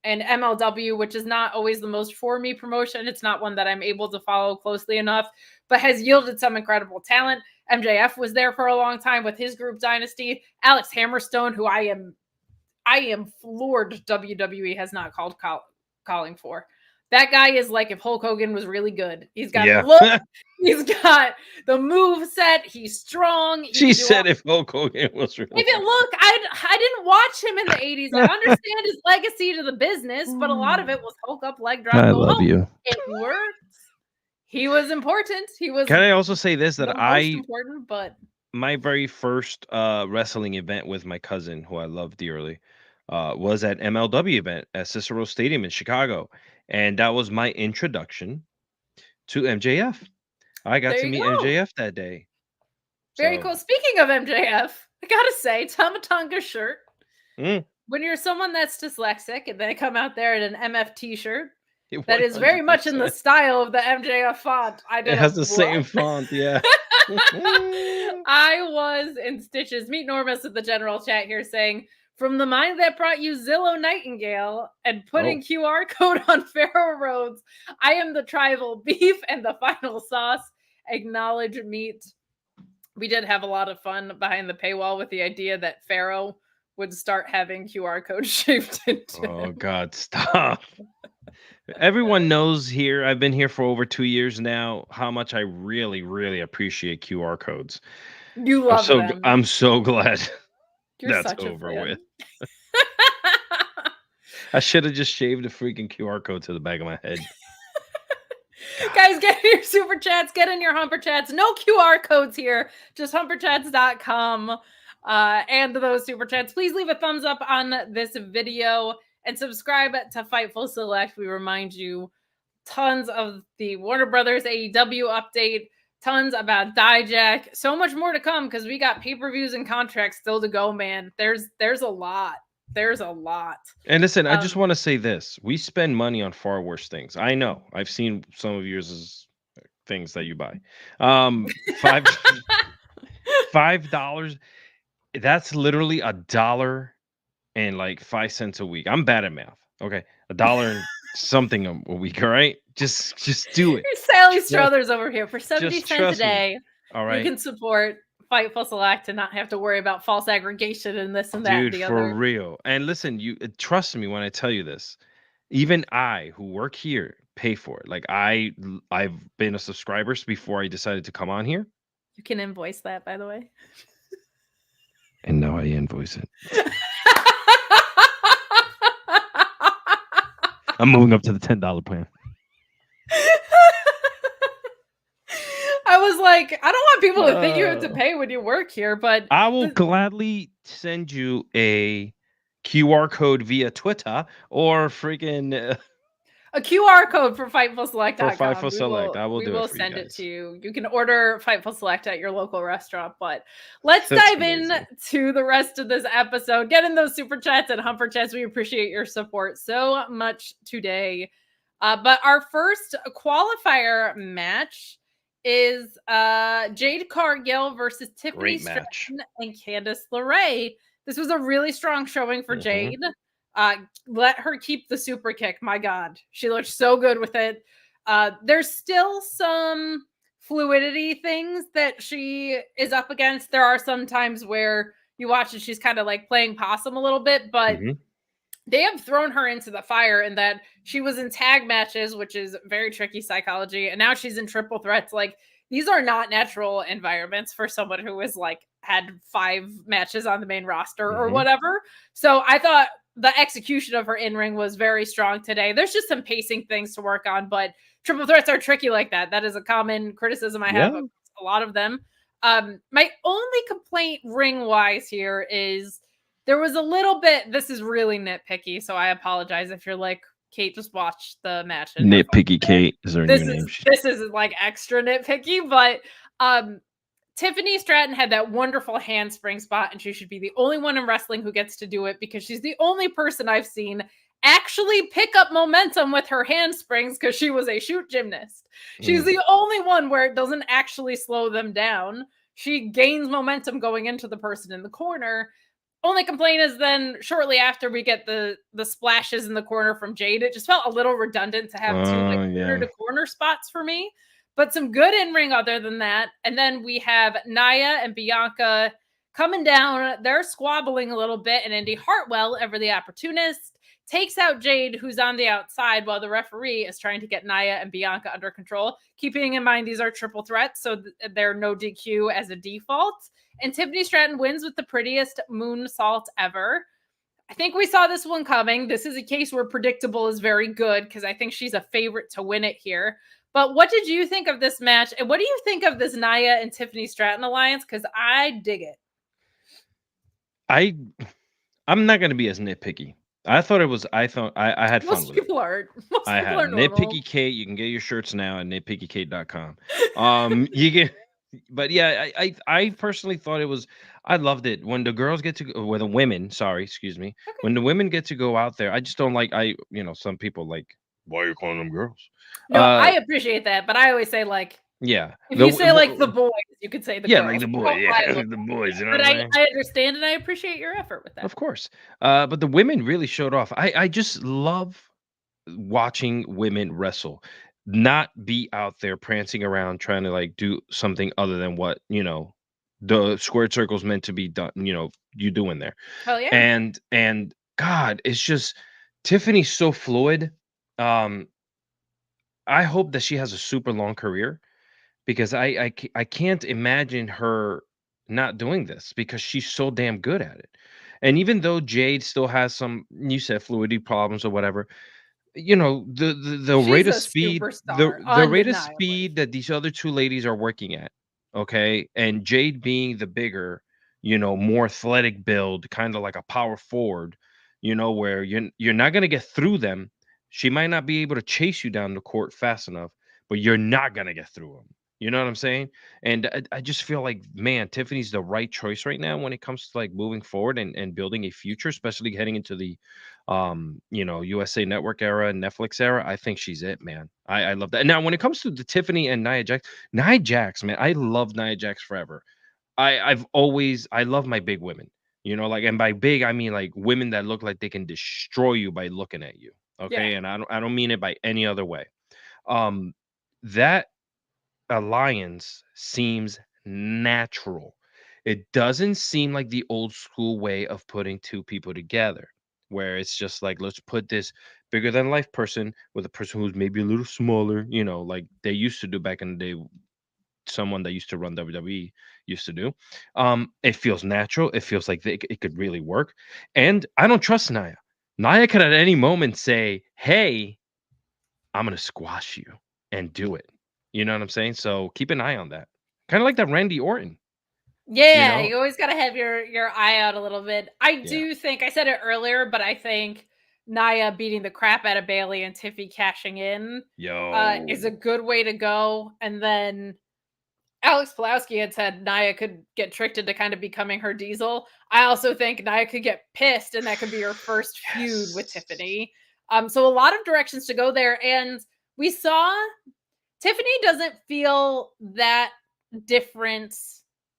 And MLW, which is not always the most for me promotion. It's not one that I'm able to follow closely enough, but has yielded some incredible talent. MJF was there for a long time with his group Dynasty. Alex Hammerstone, who I am floored WWE has not calling for. That guy is like if Hulk Hogan was really good. He's got the look. He's got the move set. He's strong. She said if Hulk Hogan was really good. I didn't watch him in the 80s. I understand his legacy to the business, but a lot of it was Hulk up, leg drop. I love you. It worked. He was important. He was. Can I also say this, that important, but my very first wrestling event with my cousin, who I love dearly, was at MLW event at Cicero Stadium in Chicago. And that was my introduction to MJF. I got to meet MJF that day. Very cool. Speaking of MJF, I gotta say, Tama Tonga shirt. When you're someone that's dyslexic and they come out there in an MF t-shirt, that is very much in the style of the MJF font. It has the same font, yeah. I was in stitches. Meet Normus at the general chat here saying, from the mind that brought you Zillow Nightingale and putting QR code on Pharaoh Roads, I am the tribal beef and the final sauce. Acknowledgement. We did have a lot of fun behind the paywall with the idea that Pharaoh would start having QR codes shaved into Oh him. God, stop. Everyone knows here, I've been here for over 2 years now, how much I really, really appreciate QR codes. You love them. I'm so glad You're that's such a over fan. with. I should have just shaved a freaking QR code to the back of my head. Guys, get in your super chats, get in your humper chats. No QR codes here, just humperchats.com. And those super chats. Please leave a thumbs up on this video and subscribe to Fightful Select. We remind you tons of the Warner Brothers AEW update, tons about Dijak, so much more to come because we got pay-per-views and contracts still to go, man. There's a lot. There's a lot. And listen, I just want to say this. We spend money on far worse things. I know. I've seen some of yours things that you buy. $5. That's literally $1.05 a week. I'm bad at math. Okay. $1 and something a week. All right. Just do it. Sally Struthers over here for 70 cents a day. All right. You can support Fightful Select and not have to worry about false aggregation and this and that. Dude, and the for other. real. And listen, you trust me when I tell you this. Even I, who work here, pay for it. Like I've been a subscriber before I decided to come on here. You can invoice that, by the way. And now I invoice it. I'm moving up to the $10 plan. I was like, I don't want people to think you have to pay when you work here, but I will gladly send you a QR code via Twitter or freaking a QR code for FightfulSelect.com. For Fightful Select. I will do it. We will for send you it guys. to you. You can order Fightful Select at your local restaurant. But let's dive in to the rest of this episode. Get in those super chats and humper chats. We appreciate your support so much today. But our first qualifier match is Jade Cargill versus Tiffany Stratton and Candice LeRae. This was a really strong showing for Jade. Let her keep the super kick. My God, she looked so good with it. There's still some fluidity things that she is up against. There are some times where you watch it, she's kind of like playing possum a little bit, but they have thrown her into the fire in that she was in tag matches, which is very tricky psychology. And now she's in triple threats. Like, these are not natural environments for someone who has like had 5 matches on the main roster or whatever. So I thought the execution of her in-ring was very strong today. There's just some pacing things to work on, but triple threats are tricky like that. That is a common criticism I have of a lot of them. My only complaint ring-wise here is there was a little bit, this is really nitpicky, so I apologize if you're like, Kate, just watch the match. Nitpicky Kate is her new name. This is like extra nitpicky, but Tiffany Stratton had that wonderful handspring spot, and she should be the only one in wrestling who gets to do it because she's the only person I've seen actually pick up momentum with her handsprings because she was a shoot gymnast. She's the only one where it doesn't actually slow them down. She gains momentum going into the person in the corner. Only complaint is then shortly after we get the splashes in the corner from Jade, it just felt a little redundant to have two like corner to corner spots for me. But some good in-ring other than that. And then we have Nia and Bianca coming down. They're squabbling a little bit. And Indi Hartwell, ever the opportunist, takes out Jade, who's on the outside, while the referee is trying to get Nia and Bianca under control. Keeping in mind these are triple threats, so they're no DQ as a default. And Tiffany Stratton wins with the prettiest moonsault ever. I think we saw this one coming. This is a case where predictable is very good because I think she's a favorite to win it here. But what did you think of this match? And what do you think of this Nia and Tiffany Stratton alliance? Because I dig it. I'm not going to be as nitpicky. I had fun with it. Most people are Nitpicky Kate. You can get your shirts now at nitpickykate.com. You get, but yeah, I personally thought I loved it when the girls get to go, when the women, when the women get to go out there. I just don't like, some people like, why are you calling them girls? No, I appreciate that, but I always say like, yeah, if you say like the boys, you could say the girls. Like the boys, the boys. You know but I understand and I appreciate your effort with that. Of course, but the women really showed off. I just love watching women wrestle, not be out there prancing around trying to like do something other than what the squared circle's meant to be done, you doing there. Hell yeah. And God, it's just Tiffany's so fluid. I hope that she has a super long career, because I can't imagine her not doing this, because she's so damn good at it. And even though Jade still has some, you said, fluidity problems or whatever, the rate She's of a speed, superstar, the rate of undeniably. speed that these other two ladies are working at, okay, and Jade being the bigger, more athletic build, kind of like a power forward, where you're not gonna get through them. She might not be able to chase you down the court fast enough, but you're not gonna get through them. You know what I'm saying? And I just feel like, man, Tiffany's the right choice right now when it comes to like moving forward and building a future, especially heading into the USA Network era and Netflix era. I think she's it, man. I love that. Now, when it comes to the Tiffany and Nia Jax, man, I love Nia Jax forever. I love my big women, like, and by big, I mean like women that look like they can destroy you by looking at you. Okay. Yeah. And I don't mean it by any other way. That alliance seems natural. It doesn't seem like the old school way of putting two people together, where it's just like, let's put this bigger than life person with a person who's maybe a little smaller, like they used to do back in the day. Someone that used to run WWE used to do. It feels natural. It feels like it could really work. And I don't trust Nia. Nia could at any moment say, hey, I'm going to squash you and do it. You know what I'm saying? So keep an eye on that. Kind of like that Randy Orton. Yeah, you always got to have your eye out a little bit. I Yeah. do think, I said it earlier, but I think Nia beating the crap out of Bayley and Tiffy cashing in is a good way to go. And then Alex Pulaski had said Nia could get tricked into kind of becoming her Diesel. I also think Nia could get pissed, and that could be her first feud with Tiffany. So a lot of directions to go there. And we saw Tiffany doesn't feel that different,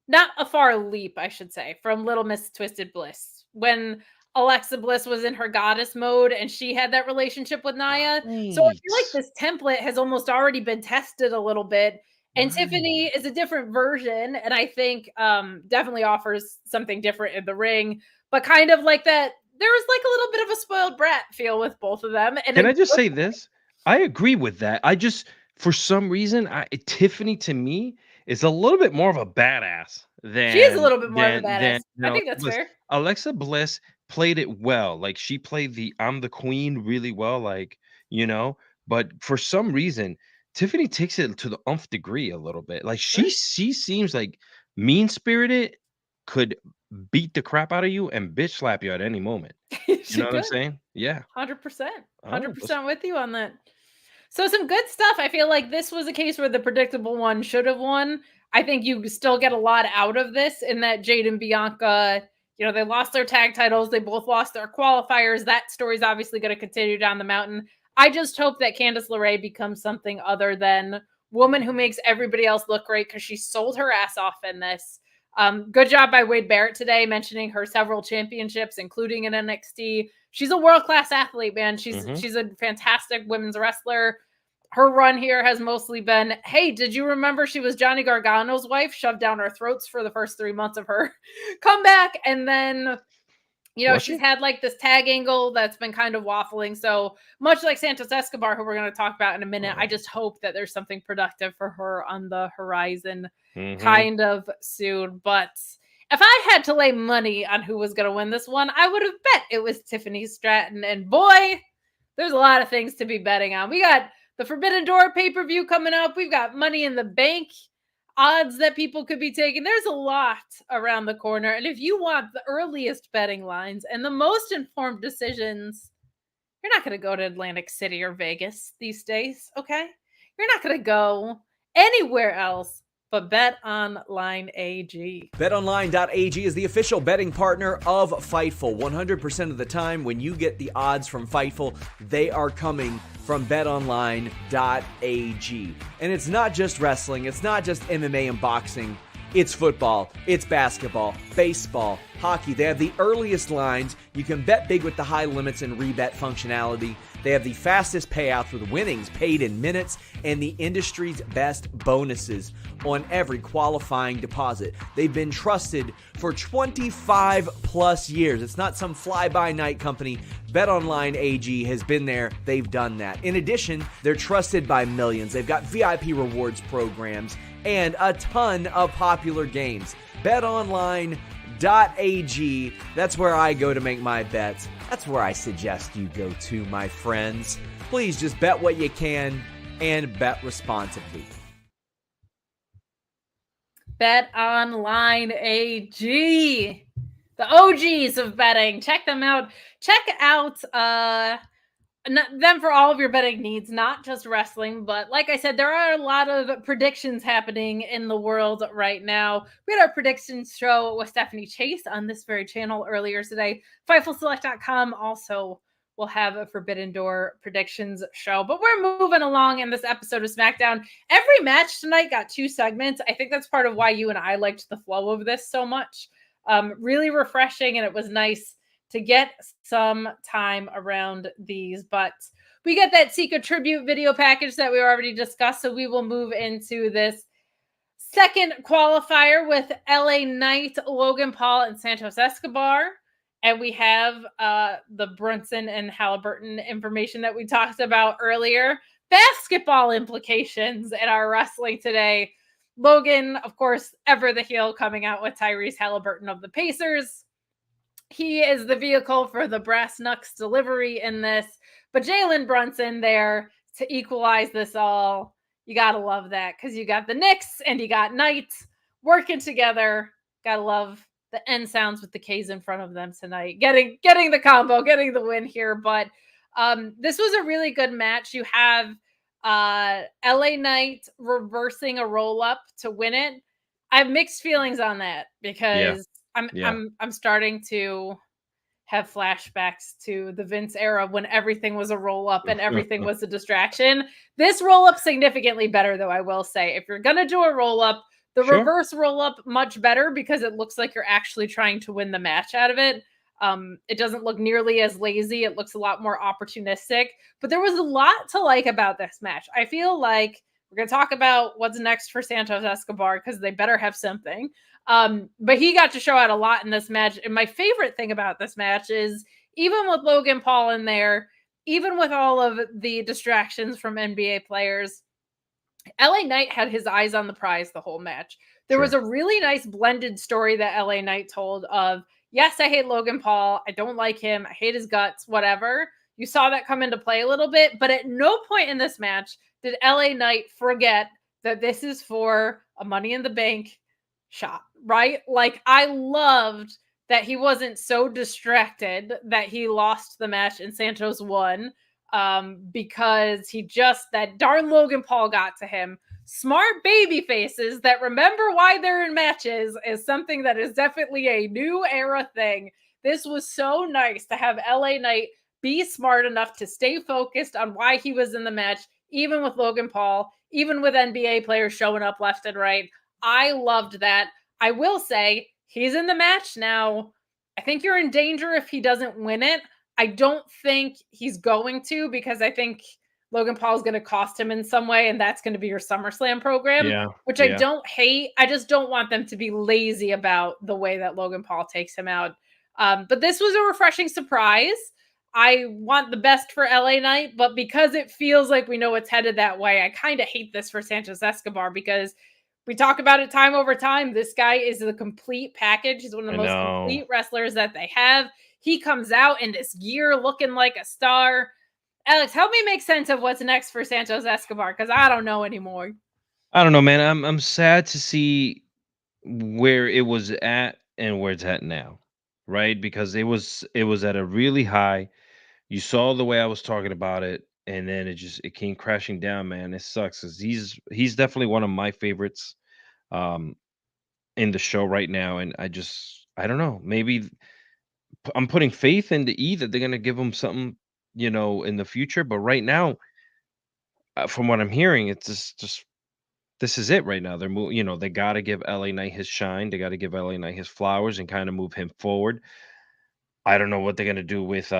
not a far leap, I should say, from Little Miss Twisted Bliss. When Alexa Bliss was in her goddess mode and she had that relationship with Nia. Right. So I feel like this template has almost already been tested a little bit. And Tiffany is a different version, and I think definitely offers something different in the ring, but kind of like that, there was like a little bit of a spoiled brat feel with both of them. And Can I just say this? I agree with that. I just, for some reason, Tiffany to me is a little bit more of a badass than she is a little bit more of a badass. I think that's fair. Alexa Bliss played it well. Like she played the I'm the queen really well, like, but for some reason, Tiffany takes it to the nth degree a little bit. Like she seems like mean spirited, could beat the crap out of you and bitch slap you at any moment. You know what I'm saying? Yeah. 100%. 100% with you on that. So some good stuff. I feel like this was a case where the predictable one should have won. I think you still get a lot out of this in that Jade and Bianca, they lost their tag titles. They both lost their qualifiers. That story's obviously going to continue down the mountain. I just hope that Candice LeRae becomes something other than woman who makes everybody else look great, because she sold her ass off in this. Good job by Wade Barrett today, mentioning her several championships, including in NXT. She's a world-class athlete, man. She's a fantastic women's wrestler. Her run here has mostly been, hey, did you remember she was Johnny Gargano's wife, shoved down our throats for the first 3 months of her comeback? And then, she's had like this tag angle that's been kind of waffling. So much like Santos Escobar, who we're going to talk about in a minute, I just hope that there's something productive for her on the horizon kind of soon. But if I had to lay money on who was going to win this one, I would have bet it was Tiffany Stratton. And boy, there's a lot of things to be betting on. We got the Forbidden Door pay-per-view coming up. We've got Money in the Bank odds that people could be taking. There's a lot around the corner. And if you want the earliest betting lines and the most informed decisions, you're not going to go to Atlantic City or Vegas these days, okay? You're not going to go anywhere else but BetOnline AG. BetOnline.ag is the official betting partner of Fightful. 100% of the time when you get the odds from Fightful, they are coming from BetOnline.ag. And it's not just wrestling, it's not just MMA and boxing, it's football, it's basketball, baseball, hockey. They have the earliest lines. You can bet big with the high limits and rebet functionality. They have the fastest payouts with winnings paid in minutes and the industry's best bonuses on every qualifying deposit. They've been trusted for 25 plus years. It's not some fly-by-night company. BetOnline AG has been there. They've done that. In addition, they're trusted by millions. They've got VIP rewards programs and a ton of popular games. BetOnline.ag, that's where I go to make my bets. That's where I suggest you go to, my friends. Please just bet what you can and bet responsibly. BetOnline AG, the OGs of betting. Check them out. Check out them for all of your betting needs, not just wrestling. But like I said, there are a lot of predictions happening in the world right now. We had our predictions show with Stephanie Chase on this very channel earlier today. FightfulSelect.com also will have a Forbidden Door predictions show. But we're moving along in this episode of SmackDown. Every match tonight got 2 segments. I think that's part of why you and I liked the flow of this so much. Really refreshing, and it was nice to get some time around these. But we get that Sika tribute video package that we already discussed, so we will move into this second qualifier with LA Knight, Logan Paul, and Santos Escobar. And we have the Brunson and Halliburton information that we talked about earlier. Basketball implications in our wrestling today. Logan, of course, ever the heel, coming out with Tyrese Halliburton of the Pacers. He is the vehicle for the brass knucks delivery in this. But Jalen Brunson there to equalize this all. You got to love that, because you got the Knicks and you got Knight working together. Got to love the end sounds with the K's in front of them tonight. Getting the combo, getting the win here. But this was a really good match. You have LA Knight reversing a roll-up to win it. I have mixed feelings on that, because I'm starting to have flashbacks to the Vince era when everything was a roll-up and everything was a distraction. This roll-up significantly better, though, I will say. If you're going to do a roll-up, the reverse roll-up, much better, because it looks like you're actually trying to win the match out of it. It doesn't look nearly as lazy. It looks a lot more opportunistic. But there was a lot to like about this match. I feel like we're going to talk about what's next for Santos Escobar, because they better have something. But he got to show out a lot in this match. And my favorite thing about this match is, even with Logan Paul in there, even with all of the distractions from NBA players, LA Knight had his eyes on the prize the whole match. There was a really nice blended story that LA Knight told of, yes, I hate Logan Paul. I don't like him. I hate his guts, whatever. You saw that come into play a little bit, but at no point in this match did LA Knight forget that this is for a Money in the Bank shot, right? Like, I loved that he wasn't so distracted that he lost the match and Santos won, because that darn Logan Paul got to him. Smart baby faces that remember why they're in matches is something that is definitely a new era thing. This was so nice to have LA Knight be smart enough to stay focused on why he was in the match, even with Logan Paul, even with NBA players showing up left and right. I loved that. I will say, he's in the match now. I think you're in danger if he doesn't win it. I don't think he's going to, because I think Logan Paul is going to cost him in some way, and that's going to be your SummerSlam program, which I don't hate. I just don't want them to be lazy about the way that Logan Paul takes him out. But this was a refreshing surprise. I want the best for LA Knight, but because it feels like we know it's headed that way, I kind of hate this for Santos Escobar, because we talk about it time over time. This guy is the complete package. He's one of the most complete wrestlers that they have. He comes out in this gear looking like a star. Alex, help me make sense of what's next for Santos Escobar, because I don't know anymore. I don't know, man. I'm sad to see where it was at and where it's at now, right? Because it was at a really high. You saw the way I was talking about it, and then it came crashing down, man. It sucks, because he's definitely one of my favorites in the show right now, and I don't know. Maybe I'm putting faith into E that they're gonna give him something, in the future. But right now, from what I'm hearing, it's just this is it right now. They're they got to give LA Knight his shine. They got to give LA Knight his flowers and kind of move him forward. I don't know what they're gonna do with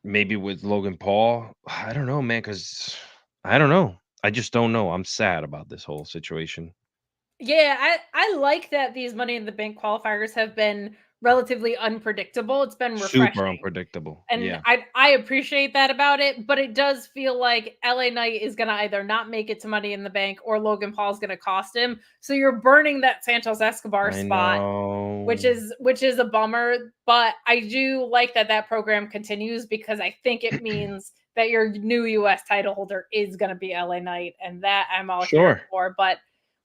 maybe with Logan Paul. I don't know, man, because I don't know. I just don't know. I'm sad about this whole situation. Yeah, I like that these Money in the Bank qualifiers have been relatively unpredictable. It's been refreshing. Super unpredictable. And Yeah. I appreciate that about it, but it does feel like LA Knight is going to either not make it to Money in the Bank or Logan Paul's going to cost him. So you're burning that Santos Escobar spot, which is a bummer, but I do like that program continues because I think it means that your new US title holder is going to be LA Knight, and that I'm all here for. But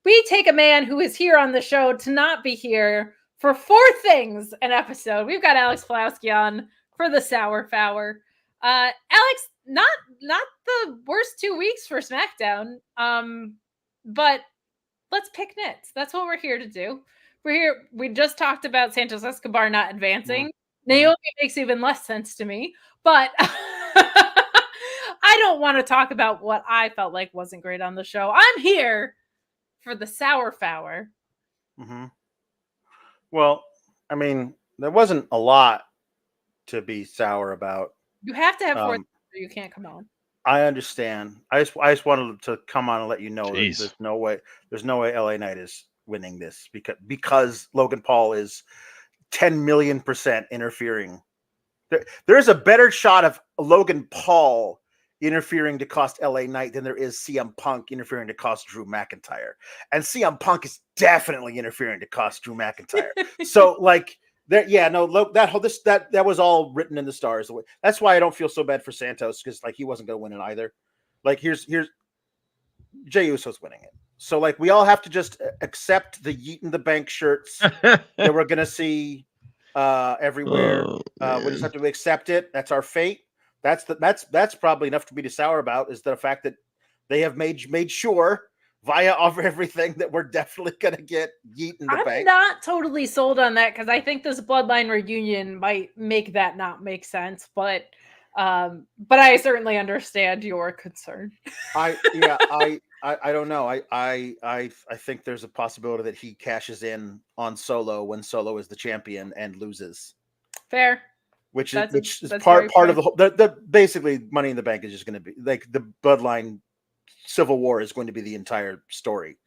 we take a man who is here on the show to not be here for 4 things an episode. We've got Alex Pulowski on for the Sour Four. Alex, not the worst 2 weeks for SmackDown, but let's pick nits. That's what we're here to do. We're here. We just talked about Santos Escobar not advancing. Mm-hmm. Naomi makes even less sense to me, but I don't want to talk about what I felt like wasn't great on the show. I'm here for the Sour Four. Mm-hmm. Well, I mean, there wasn't a lot to be sour about. You have to have 4 things or you can't come on. I understand. I just wanted to come on and let you know that there's no way LA Knight is winning this because Logan Paul is 10 million% interfering. There's a better shot of Logan Paul interfering to cost LA Knight than there is CM Punk interfering to cost Drew McIntyre. And CM Punk is definitely interfering to cost Drew McIntyre. So like that, that was all written in the stars. That's why I don't feel so bad for Santos, because like he wasn't going to win it either. Like here's Jey Uso's winning it. So like we all have to just accept the Yeet in the Bank shirts that we're going to see everywhere. We just have to accept it. That's our fate. That's probably enough to be sour about, is the fact that they have made sure via everything that we're definitely going to get Yeet in the Bank. I'm not totally sold on that because I think this Bloodline reunion might make that not make sense, but I certainly understand your concern. I don't know. I think there's a possibility that he cashes in on Solo when Solo is the champion and loses. Fair. Which is part of the whole. Basically, Money in the Bank is just going to be like the Bloodline Civil War is going to be the entire story.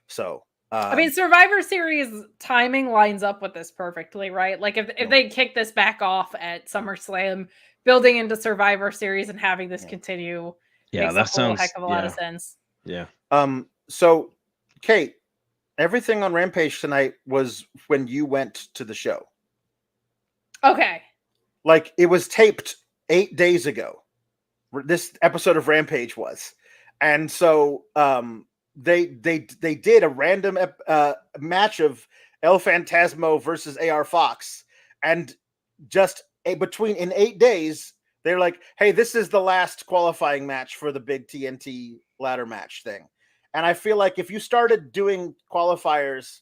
So, I mean, Survivor Series timing lines up with this perfectly, right? Like if they kick this back off at SummerSlam, building into Survivor Series and having this continue, that sounds a heck of a lot of sense. Yeah. So, Kate, everything on Rampage tonight was when you went to the show. Okay. Like it was taped 8 days ago. This episode of Rampage was, and so they did a random match of El Phantasmo versus AR Fox, and just in 8 days they're like, "Hey, this is the last qualifying match for the big TNT ladder match thing." And I feel like if you started doing qualifiers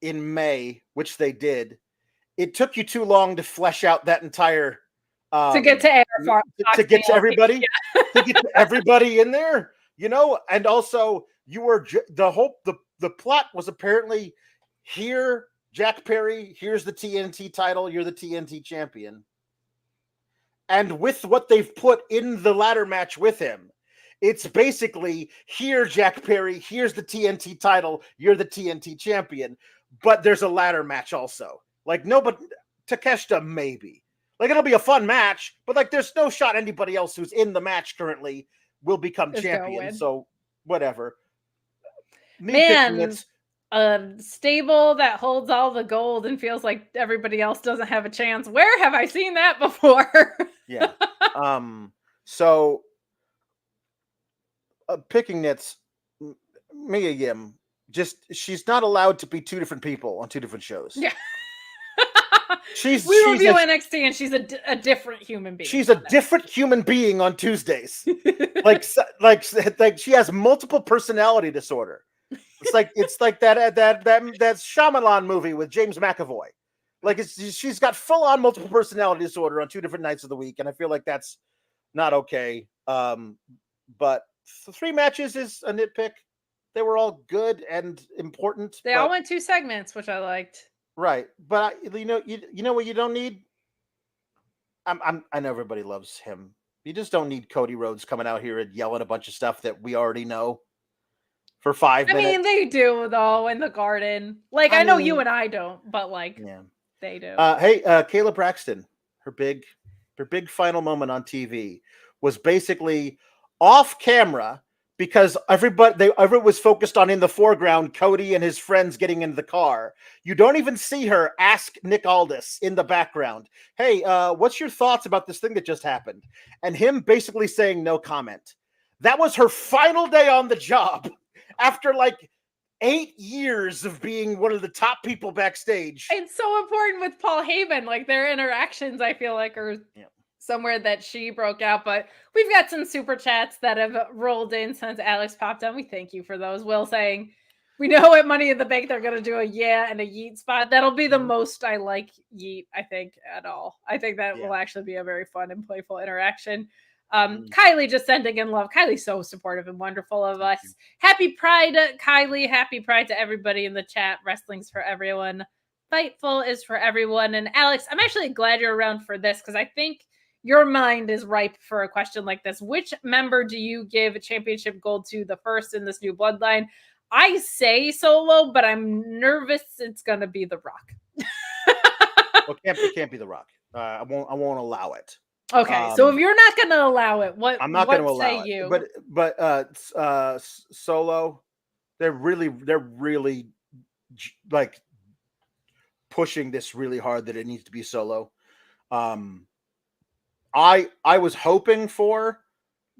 in May, which they did, it took you too long to flesh out that entire to get to AR Fox, to get to everybody, to get to everybody in there, and also you were the plot was apparently here, Jack Perry, here's the TNT title, you're the TNT champion. And with what they've put in the ladder match with him, it's basically here, Jack Perry, here's the TNT title, you're the TNT champion, but there's a ladder match also. Like nobody, Takeshita maybe. Like it'll be a fun match, but like there's no shot anybody else who's in the match currently will become champion. So whatever. Man, a stable that holds all the gold and feels like everybody else doesn't have a chance. Where have I seen that before? Yeah. So picking nits, Mia Yim, she's not allowed to be 2 different people on 2 different shows. Yeah. We review NXT and she's a different human being. She's a different human being on Tuesdays. like she has multiple personality disorder. It's like that Shyamalan movie with James McAvoy. Like she's got full on multiple personality disorder on 2 different nights of the week, and I feel like that's not okay. But 3 matches is a nitpick. They were all good and important. They all went 2 segments, which I liked. Right, but you know what you don't need. I know everybody loves him. You just don't need Cody Rhodes coming out here and yelling a bunch of stuff that we already know for 5 minutes. I mean, they do though in the Garden. Like I know you and I don't, but like they do. Hey, Kayla Braxton, her big final moment on TV was basically off camera because everyone was focused on in the foreground Cody and his friends getting into the car. You don't even see her ask Nick Aldis in the background, hey, what's your thoughts about this thing that just happened? And him basically saying no comment. That was her final day on the job after like 8 years of being one of the top people backstage. It's so important with Paul Heyman, like their interactions, I feel like are somewhere that she broke out. But we've got some super chats that have rolled in since Alex popped on. We thank you for those. Will saying, we know at Money in the Bank they're going to do a yeah and a yeet spot. That'll be the most I like yeet, I think, at all. I think that will actually be a very fun and playful interaction. Kylie just sending in love. Kylie's so supportive and wonderful of us. Happy Pride, Kylie. Happy Pride to everybody in the chat. Wrestling's for everyone. Fightful is for everyone. And Alex, I'm actually glad you're around for this because I think your mind is ripe for a question like this. Which member do you give championship gold to the first in this new Bloodline? I say Solo, but I'm nervous it's going to be The Rock. Well, it can't be The Rock. I won't allow it. Okay, so if you're not going to allow it, I'm not going to allow say it. You? But Solo, they're really like pushing this really hard that it needs to be Solo. I was hoping for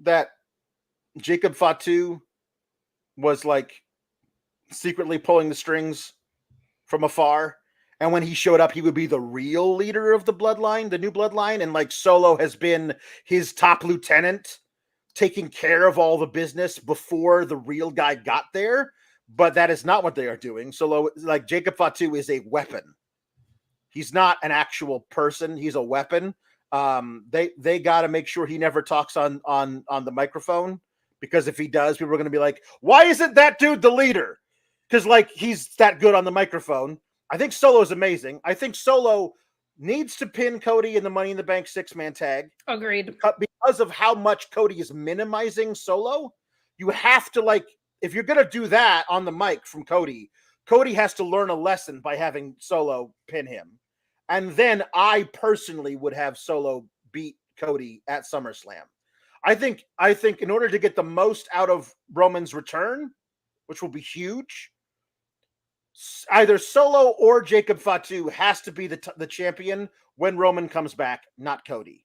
that Jacob Fatu was like secretly pulling the strings from afar. And when he showed up, he would be the real leader of the Bloodline, the new Bloodline. And like Solo has been his top lieutenant, taking care of all the business before the real guy got there. But that is not what they are doing. Solo, like Jacob Fatu is a weapon. He's not an actual person. He's a weapon. They got to make sure he never talks on the microphone, because if he does, people are going to be like, why isn't that dude the leader? Because like he's that good on the microphone. I think Solo is amazing. I think Solo needs to pin Cody in the Money in the Bank 6-man tag. Agreed. Because of how much Cody is minimizing Solo, you have to like, if you're going to do that on the mic from Cody has to learn a lesson by having Solo pin him. And then I personally would have Solo beat Cody at SummerSlam. I think in order to get the most out of Roman's return, which will be huge, either Solo or Jacob Fatu has to be the champion when Roman comes back, not Cody.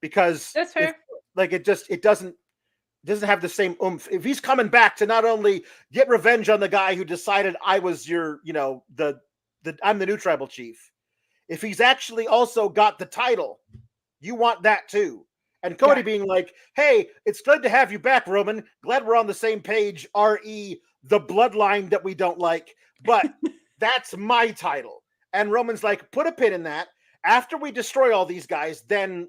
Because that's fair. It doesn't have the same oomph. If he's coming back to not only get revenge on the guy who decided I was your, I'm the new tribal chief. If he's actually also got the title, you want that too. And Cody being like, hey, it's good to have you back, Roman. Glad we're on the same page, RE, the Bloodline that we don't like. But that's my title. And Roman's like, put a pin in that. After we destroy all these guys, then,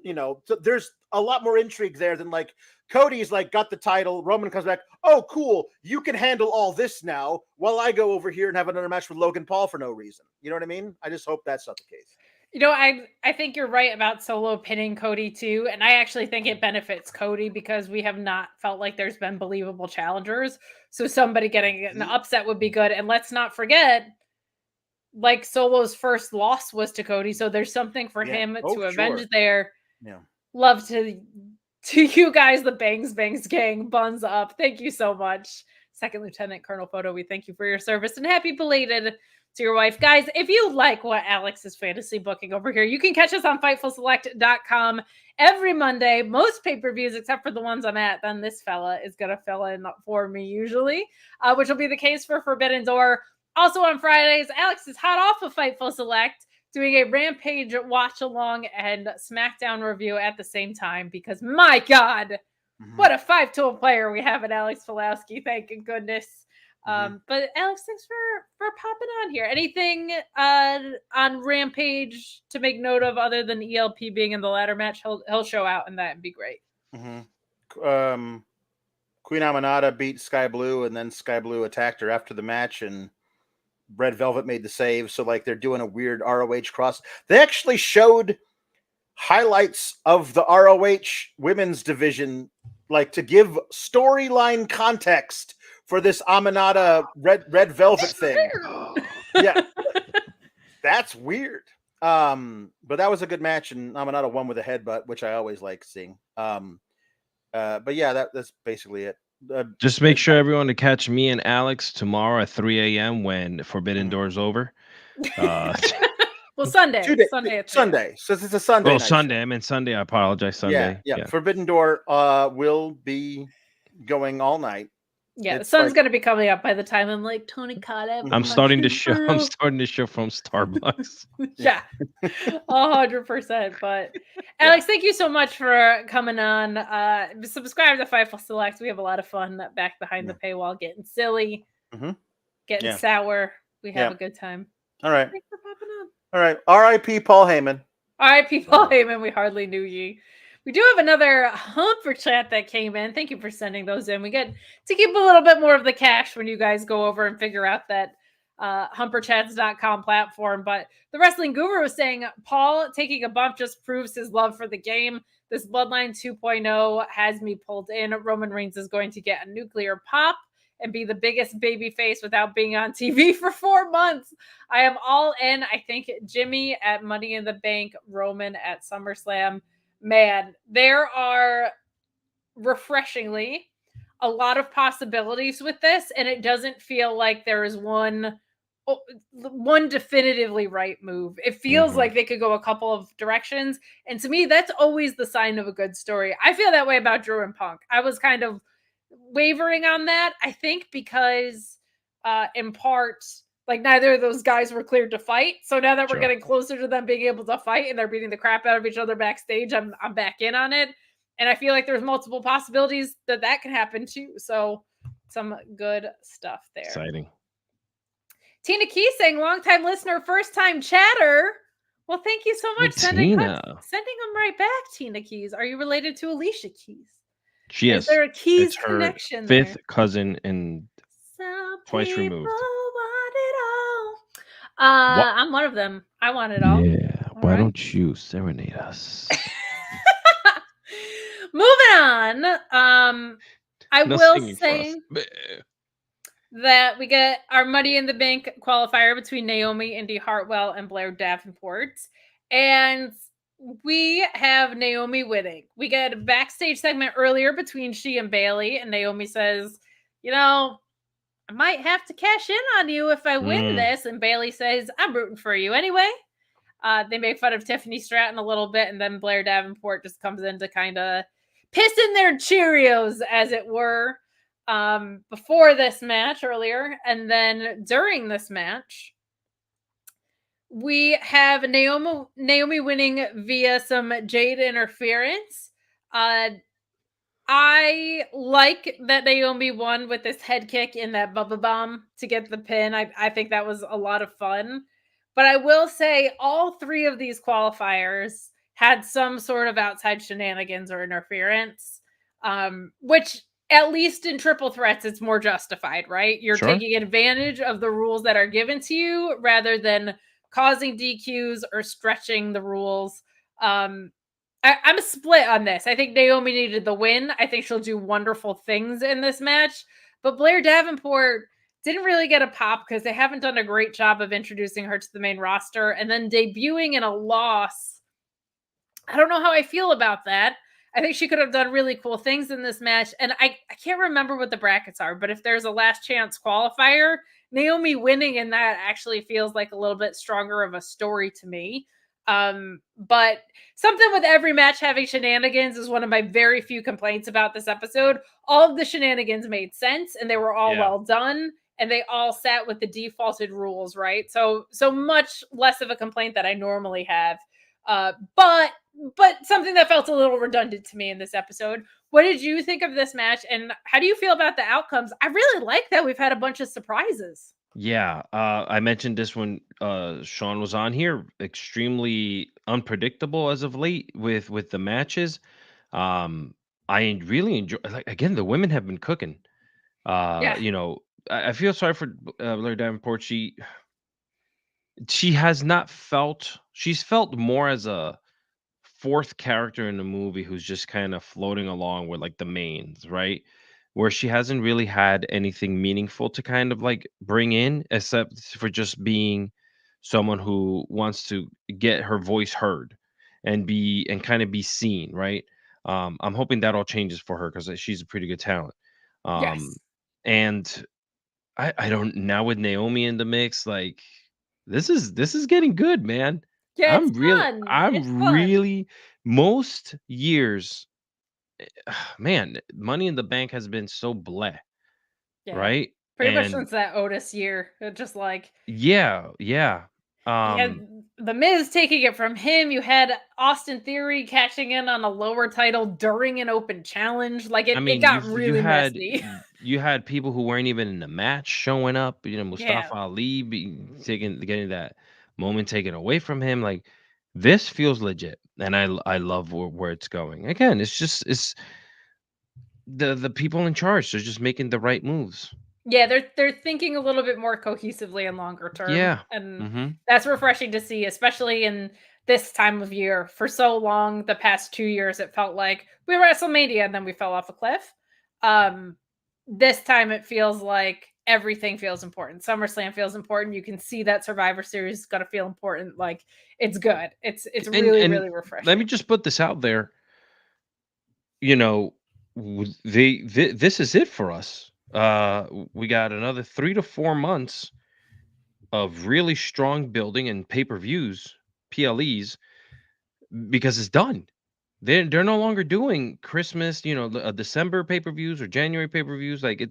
there's a lot more intrigue there than like Cody's like got the title. Roman comes back. Oh, cool. You can handle all this now while I go over here and have another match with Logan Paul for no reason. You know what I mean? I just hope that's not the case. I think you're right about Solo pinning Cody too. And I actually think it benefits Cody because we have not felt like there's been believable challengers. So somebody getting an upset would be good. And let's not forget, like Solo's first loss was to Cody. So there's something for him to avenge there. Yeah. Love to you guys, the Bangs Bangs gang, buns up. Thank you so much. Second Lieutenant Colonel Photo, we thank you for your service and happy belated to your wife. Guys, if you like what Alex is fantasy booking over here, you can catch us on FightfulSelect.com every Monday. Most pay-per-views, except for the ones I'm at, then this fella is going to fill in for me usually, which will be the case for Forbidden Door. Also on Fridays, Alex is hot off of Fightful Select, doing a Rampage watch-along and Smackdown review at the same time because, my God, what a 5-tool player we have in Alex Pulowski. Thank goodness. But Alex, thanks for popping on here. Anything on Rampage to make note of other than ELP being in the ladder match? He'll show out and that'd be great. Queen Aminata beat Sky Blue, and then Sky Blue attacked her after the match, and Red Velvet made the save. So like they're doing a weird ROH cross. They actually showed highlights of the ROH women's division, like to give storyline context for this Aminata Red Velvet thing. Yeah, that's weird. But that was a good match, and Aminata won with a headbutt, which I always like seeing. But yeah, that's basically it. Just make sure everyone to catch me and Alex tomorrow at 3 a.m. when Forbidden Doors over. Well, Sunday. Sunday. So it's a Sunday. Oh, Sunday. Show. I meant Sunday. I apologize. Sunday. Yeah. Forbidden Door will be going all night. Yeah, the sun's gonna be coming up by the time I'm like, Tony Khan. I'm starting to show from Starbucks. Yeah, 100%. But Alex, thank you so much for coming on. Subscribe to Fightful Select. We have a lot of fun back behind the paywall, getting silly, getting sour. We have a good time. All right. Thanks for popping on. All right. R.I.P. Paul Heyman. R.I.P. Paul Heyman. We hardly knew ye. We do have another Humper chat that came in. Thank you for sending those in. We get to keep a little bit more of the cash when you guys go over and figure out that humperchats.com platform. But the Wrestling Guru was saying Paul taking a bump just proves his love for the game. This Bloodline 2.0 has me pulled in. Roman Reigns is going to get a nuclear pop and be the biggest baby face without being on TV for 4 months. I am all in. I think Jimmy at Money in the Bank, Roman at SummerSlam. Man, there are refreshingly a lot of possibilities with this, and it doesn't feel like there is one definitively right move. It feels like they could go a couple of directions, and to me, that's always the sign of a good story. I feel that way about Drew and Punk. I was kind of wavering on that, I think, because in part, like neither of those guys were cleared to fight. So now that we're getting closer to them being able to fight and they're beating the crap out of each other backstage, I'm back in on it. And I feel like there's multiple possibilities that can happen too. So some good stuff there. Exciting. Tina Key saying, long-time listener, first-time chatter. Well, thank you so much. Sending them right back, Tina Keys. Are you related to Alicia Keys? She is. Is there a Keys it's connection her fifth there? cousin and twice removed. I'm one of them. I want it all. Yeah. Why don't you serenade us? Moving on. I will say that we get our Money in the Bank qualifier between Naomi, Indi, Hartwell, and Blair Davenport. And we have Naomi winning. We get a backstage segment earlier between she and Bailey, and Naomi says, I might have to cash in on you if I win this. And Bailey says, I'm rooting for you anyway. They make fun of Tiffany Stratton a little bit, and then Blair Davenport just comes in to kind of piss in their Cheerios, as it were, before this match earlier. And then during this match, we have Naomi winning via some Jade interference. I like that Naomi won with this head kick in that Bubba Bomb to get the pin. I think that was a lot of fun. But I will say all three of these qualifiers had some sort of outside shenanigans or interference, which at least in triple threats, it's more justified, right? You're taking advantage of the rules that are given to you rather than causing DQs or stretching the rules. I'm split on this. I think Naomi needed the win. I think she'll do wonderful things in this match. But Blair Davenport didn't really get a pop because they haven't done a great job of introducing her to the main roster. And then debuting in a loss, I don't know how I feel about that. I think she could have done really cool things in this match. And I can't remember what the brackets are, but if there's a last chance qualifier, Naomi winning in that actually feels like a little bit stronger of a story to me. But something with every match having shenanigans is one of my very few complaints about this episode. All of the shenanigans made sense and they were all well done and they all sat with the defaulted rules, right? So much less of a complaint that I normally have. But something that felt a little redundant to me in this episode. What did you think of this match and how do you feel about the outcomes? I really like that we've had a bunch of surprises. Yeah, I mentioned this when Sean was on here. Extremely unpredictable as of late with the matches. I really enjoy. Like again, the women have been cooking. Yeah. You know, I feel sorry for Blair Davenport. She has not felt. She's felt more as a fourth character in the movie who's just kind of floating along with like the mains, right? Where she hasn't really had anything meaningful to kind of like bring in, except for just being someone who wants to get her voice heard and kind of be seen, right? I'm hoping that all changes for her because she's a pretty good talent. Um, Yes. and I don't now with Naomi in the mix, like this is getting good, man. Yeah, it's fun. It's I'm fun. really most years, man, Money in the Bank has been so bleh, Yeah. right? Pretty much And since that Otis year. It just like yeah. you had The Miz taking it from him. You had Austin Theory catching in on a lower title during an open challenge. Like I it mean, got really messy. you had people who weren't even in the match showing up. You know, Yeah. Mustafa Ali getting that moment taken away from him. Like this feels legit, and I love where it's going. Again, it's the people in charge. They're just making the right moves. Yeah, they're thinking a little bit more cohesively and longer term. Yeah. And Mm-hmm. that's refreshing to see, especially in this time of year. For so long, the past 2 years, it felt like we were WrestleMania and then we fell off a cliff. This time it feels like everything feels important. SummerSlam feels important. You can see that Survivor Series is gonna feel important. Like it's good. It's really, And really let me refreshing. just put this out there. You know, this is it for us. We got another 3 to 4 months of really strong building and pay-per-views, PLEs, because it's done. They're no longer doing Christmas, December pay-per-views or January pay-per-views. Like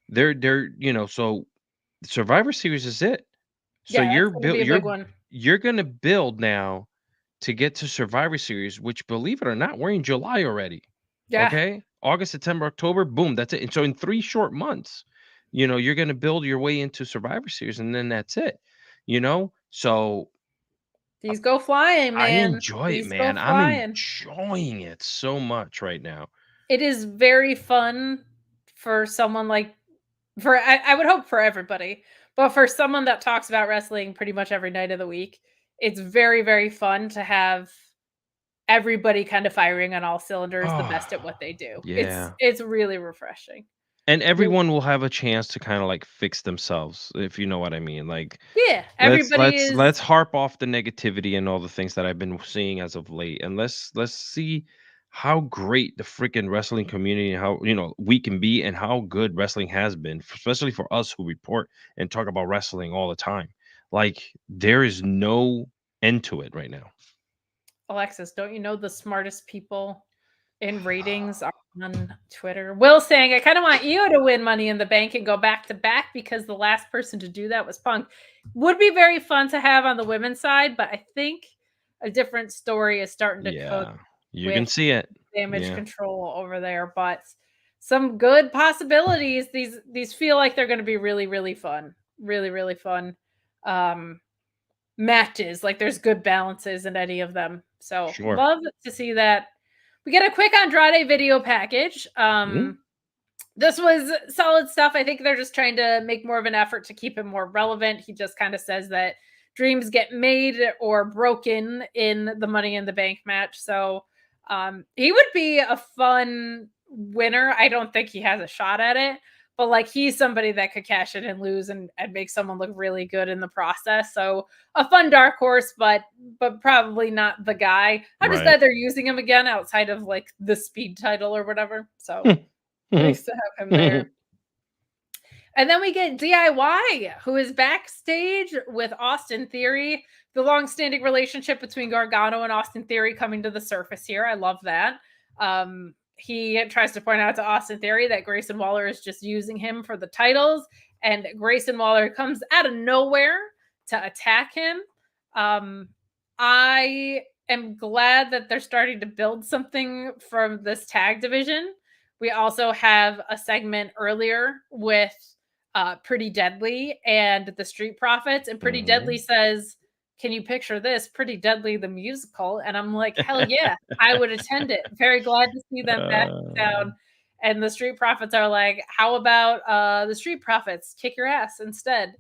they're so Survivor Series is it. So Yeah, that's gonna be a big one. you're gonna build now to get to Survivor Series, which believe it or not, we're in July already. Yeah. Okay, August, September, October, boom, that's it. And so in 3 short months, you're gonna build your way into Survivor Series, and then that's it. So These go flying, I man. enjoy it, These go man. I'm flying. enjoying it so much right now. It is very fun for someone like I would hope for everybody, but for someone that talks about wrestling pretty much every night of the week, it's very, very fun to have everybody kind of firing on all cylinders, the best at Oh, what they do. yeah. It's really refreshing. And Re- everyone will have a chance to kind of like fix themselves, if you know what I mean. Like Yeah, let's everybody let's is. let's harp off the negativity and all the things that I've been seeing as of late, and let's see how great the freaking wrestling community and how we can be and how good wrestling has been, especially for us who report and talk about wrestling all the time. Like there is no end to it right now. Alexis, don't you know the smartest people in ratings are on Twitter? Will saying, I kind of want you to win Money in the Bank and go back to back because the last person to do that was Punk. Would be very fun to have on the women's side, but I think a different story is starting to cook Yeah, you can with see it. Damage Yeah, Control over there. But some good possibilities. These feel like they're going to be really, really fun. Really, really fun. Matches. Like there's good balances in any of them. So sure. love to see that. We get a quick Andrade video package. Mhm. This was solid stuff. I think they're just trying to make more of an effort to keep him more relevant. He just kind of says that dreams get made or broken in the Money in the Bank match. So he would be a fun winner. I don't think he has a shot at it, but like he's somebody that could cash in and lose and make someone look really good in the process. So a fun dark horse, but probably not the guy. I'm just Right. glad they're using him again outside of like the speed title or whatever. So nice to have him there. And then we get DIY, who is backstage with Austin Theory. The long-standing relationship between Gargano and Austin Theory coming to the surface here. I love that. He tries to point out to Austin Theory that Grayson Waller is just using him for the titles, and Grayson Waller comes out of nowhere to attack him. I am glad that they're starting to build something from this tag division. We also have a segment earlier with Pretty Deadly and the Street Profits, and Pretty Deadly says, can you picture this? Pretty Deadly, the musical. And I'm like, hell yeah, I would attend it. Very glad to see them back in town. And the Street Profits are like, how about the Street Profits kick your ass instead?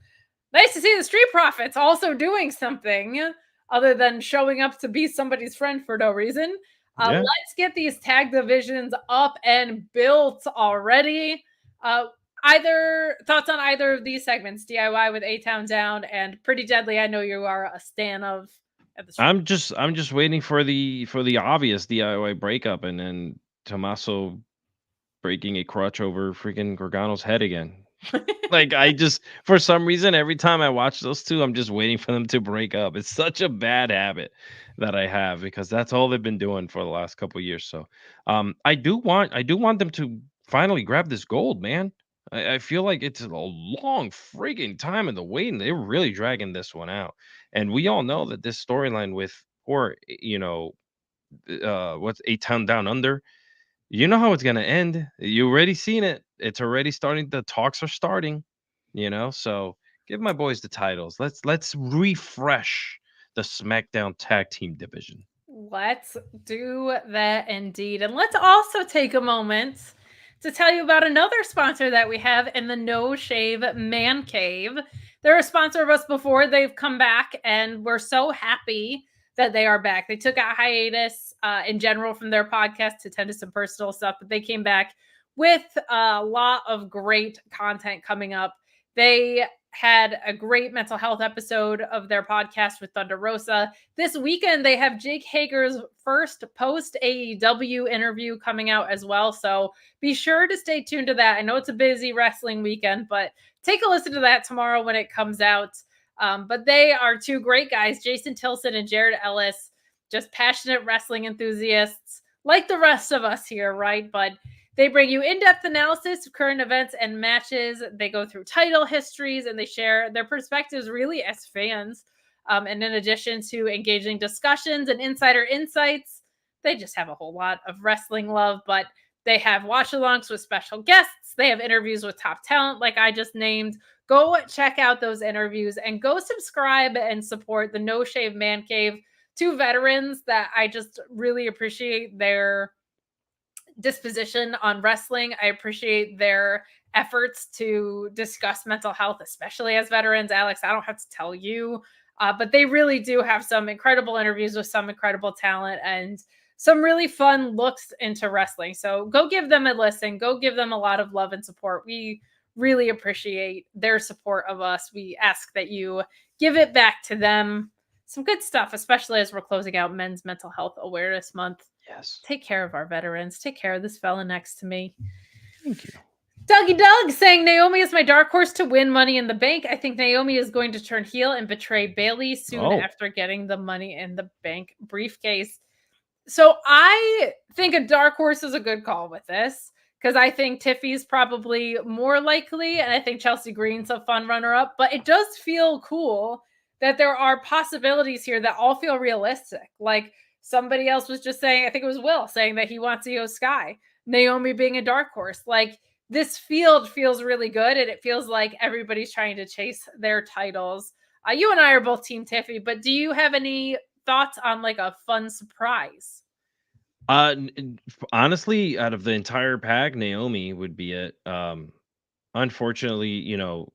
Nice to see the Street Profits also doing something other than showing up to be somebody's friend for no reason. Let's get these tag divisions up and built already. Either thoughts on either of these segments, DIY with A-Town Down and Pretty Deadly? I know you are a stan of. I'm just waiting for the obvious DIY breakup, and then Tommaso breaking a crutch over freaking Gargano's head again. Like, I just, for some reason, every time I watch those two, I'm just waiting for them to break up. It's such a bad habit that I have, because that's all they've been doing for the last couple of years. So I do want them to finally grab this gold, man. I feel like it's a long freaking time in the waiting. They're really dragging this one out. And we all know that this storyline with, or, what's A-Town Down Under, you know how it's going to end. You already seen it. It's already starting. The talks are starting, so give my boys the titles. Let's refresh the SmackDown tag team division. Let's do that indeed. And let's also take a moment to tell you about another sponsor that we have in the No Shave Man Cave. They're a sponsor of us before. They've come back, and we're so happy that they are back. They took a hiatus in general from their podcast to tend to some personal stuff, but they came back with a lot of great content coming up. They had a great mental health episode of their podcast with Thunder Rosa. This weekend, they have Jake Hager's first post-AEW interview coming out as well. So be sure to stay tuned to that. I know it's a busy wrestling weekend, but take a listen to that tomorrow when it comes out. But they are two great guys, Jason Tilson and Jared Ellis, just passionate wrestling enthusiasts like the rest of us here, right? But they bring you in-depth analysis of current events and matches. They go through title histories, and they share their perspectives really as fans. And in addition to engaging discussions and insider insights, they just have a whole lot of wrestling love. But they have watch-alongs with special guests. They have interviews with top talent, like I just named. Go check out those interviews and go subscribe and support the No Shave Man Cave. Two veterans that I just really appreciate their disposition on wrestling. I appreciate their efforts to discuss mental health, especially as veterans. Alex, I don't have to tell you, but they really do have some incredible interviews with some incredible talent and some really fun looks into wrestling. So go give them a listen. Go give them a lot of love and support. We really appreciate their support of us. We ask that you give it back to them. Some good stuff, especially as we're closing out Men's Mental Health Awareness Month. Yes. Take care of our veterans. Take care of this fella next to me. Thank you. Dougie Doug saying Naomi is my dark horse to win Money in the Bank. I think Naomi is going to turn heel and betray Bayley soon after getting the Money in the Bank briefcase. So I think a dark horse is a good call with this, because I think Tiffy's probably more likely, and I think Chelsea Green's a fun runner-up. But it does feel cool that there are possibilities here that all feel realistic. Like, somebody else was just saying, I think it was Will, saying that he wants Io Sky. Naomi being a dark horse. Like, this field feels really good, and it feels like everybody's trying to chase their titles. You and I are both Team Tiffy, but do you have any thoughts on like a fun surprise? Honestly, out of the entire pack, Naomi would be it. Unfortunately,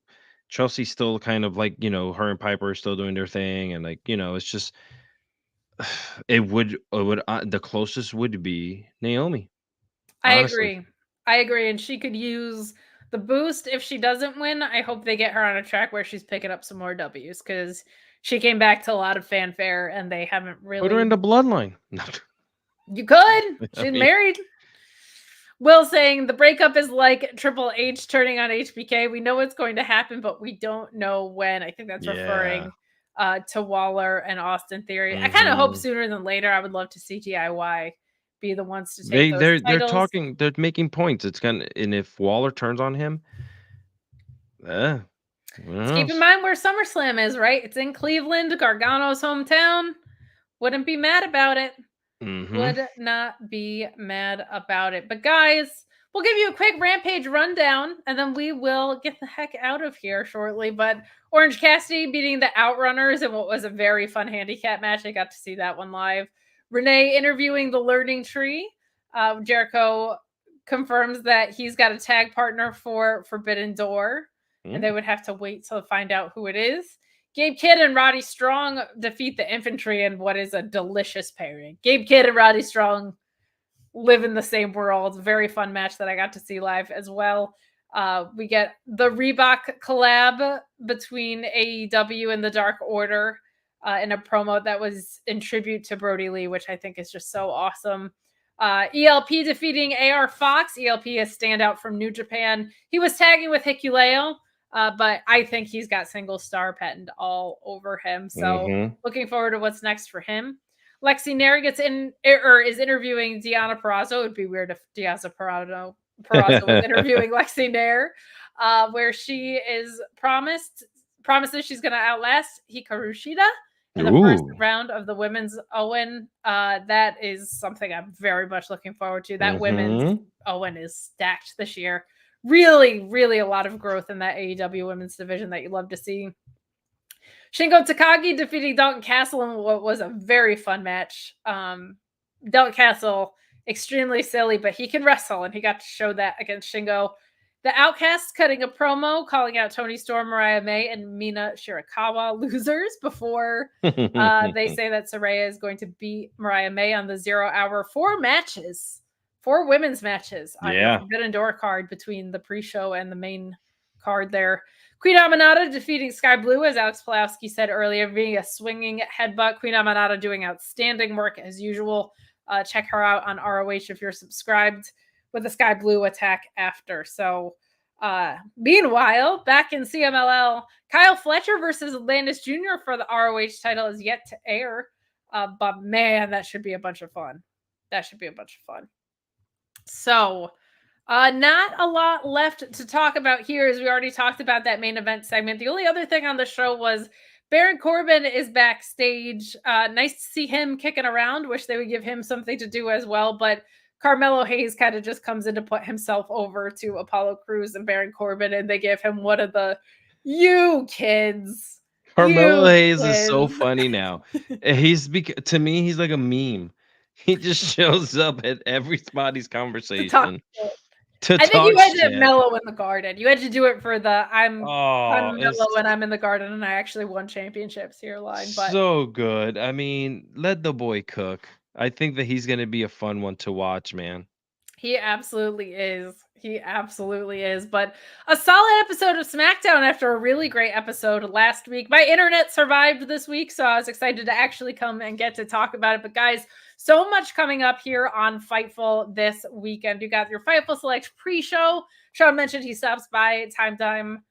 Chelsea's still kind of like, her and Piper are still doing their thing, and like, it's just it would the closest would be Naomi. Honestly. I agree, and she could use the boost if she doesn't win. I hope they get her on a track where she's picking up some more W's, because she came back to a lot of fanfare, and they haven't really put her into Bloodline. You could. She's married. Will saying the breakup is like Triple H turning on HBK. We know what's going to happen, but we don't know when. I think that's referring to Waller and Austin Theory. I kind of hope sooner than later. I would love to see DIY be the ones to take those titles. They're making points. It's gonna, and if Waller turns on him, keep in mind where SummerSlam is, right? It's in Cleveland, Gargano's hometown. Wouldn't be mad about it. Would not be mad about it. But guys, We'll give you a quick Rampage rundown, and then we will get the heck out of here shortly. But Orange Cassidy beating the Outrunners in what was a very fun handicap match. I got to see that one live. Renee interviewing the Learning Tree. Jericho confirms that he's got a tag partner for Forbidden Door, and they would have to wait to find out who it is. Gabe Kidd and Roddy Strong defeat the Infantry in what is a delicious pairing. Gabe Kidd and Roddy Strong live in the same world. Very fun match that I got to see live as well. We get the Reebok collab between AEW and the Dark Order in a promo that was in tribute to Brody Lee, which I think is just so awesome. ELP defeating AR Fox. ELP is standout from New Japan. He was tagging with Hikuleo, but I think he's got single star patent all over him. So looking forward to what's next for him. Lexi Nair is interviewing Deonna Purrazzo. It would be weird if Deonna Purrazzo was interviewing Lexi Nair, where she is promises she's going to outlast Hikaru Shida in the first round of the women's Owen. That is something I'm very much looking forward to. That women's Owen is stacked this year. Really, really a lot of growth in that AEW women's division that you love to see. Shingo Takagi defeating Dalton Castle in what was a very fun match. Dalton Castle, extremely silly, but he can wrestle, and he got to show that against Shingo. The Outcasts cutting a promo, calling out Toni Storm, Mariah May, and Mina Shirakawa losers before they say that Saraya is going to beat Mariah May on the 0 hour. 4 women's matches on the Forbidden Door card between the pre-show and the main card there. Queen Aminata defeating Sky Blue, as Alex Pulowski said earlier, being a swinging headbutt. Queen Aminata doing outstanding work as usual. Check her out on ROH if you're subscribed, with the Sky Blue attack after. So, meanwhile, back in CMLL, Kyle Fletcher versus Landis Jr. for the ROH title is yet to air. But man, that should be a bunch of fun. So, not a lot left to talk about here, as we already talked about that main event segment. The only other thing on the show was Baron Corbin is backstage. Nice to see him kicking around. Wish they would give him something to do as well. But Carmelo Hayes kind of just comes in to put himself over to Apollo Crews and Baron Corbin, and they give him one of the "you kids." Carmelo Hayes is so funny now. To me, he's like a meme. He just shows up at everybody's conversation. I think you had to mellow in the garden. You had to do it for the I'm mellow when I'm in the garden, and I actually won championships here line. But so good. I mean, let the boy cook. I think that he's going to be a fun one to watch, man. He absolutely is. But a solid episode of SmackDown after a really great episode last week. My internet survived this week, so I was excited to actually come and get to talk about it. But guys, so much coming up here on Fightful this weekend. You got your Fightful Select pre-show. Sean mentioned he stops by time.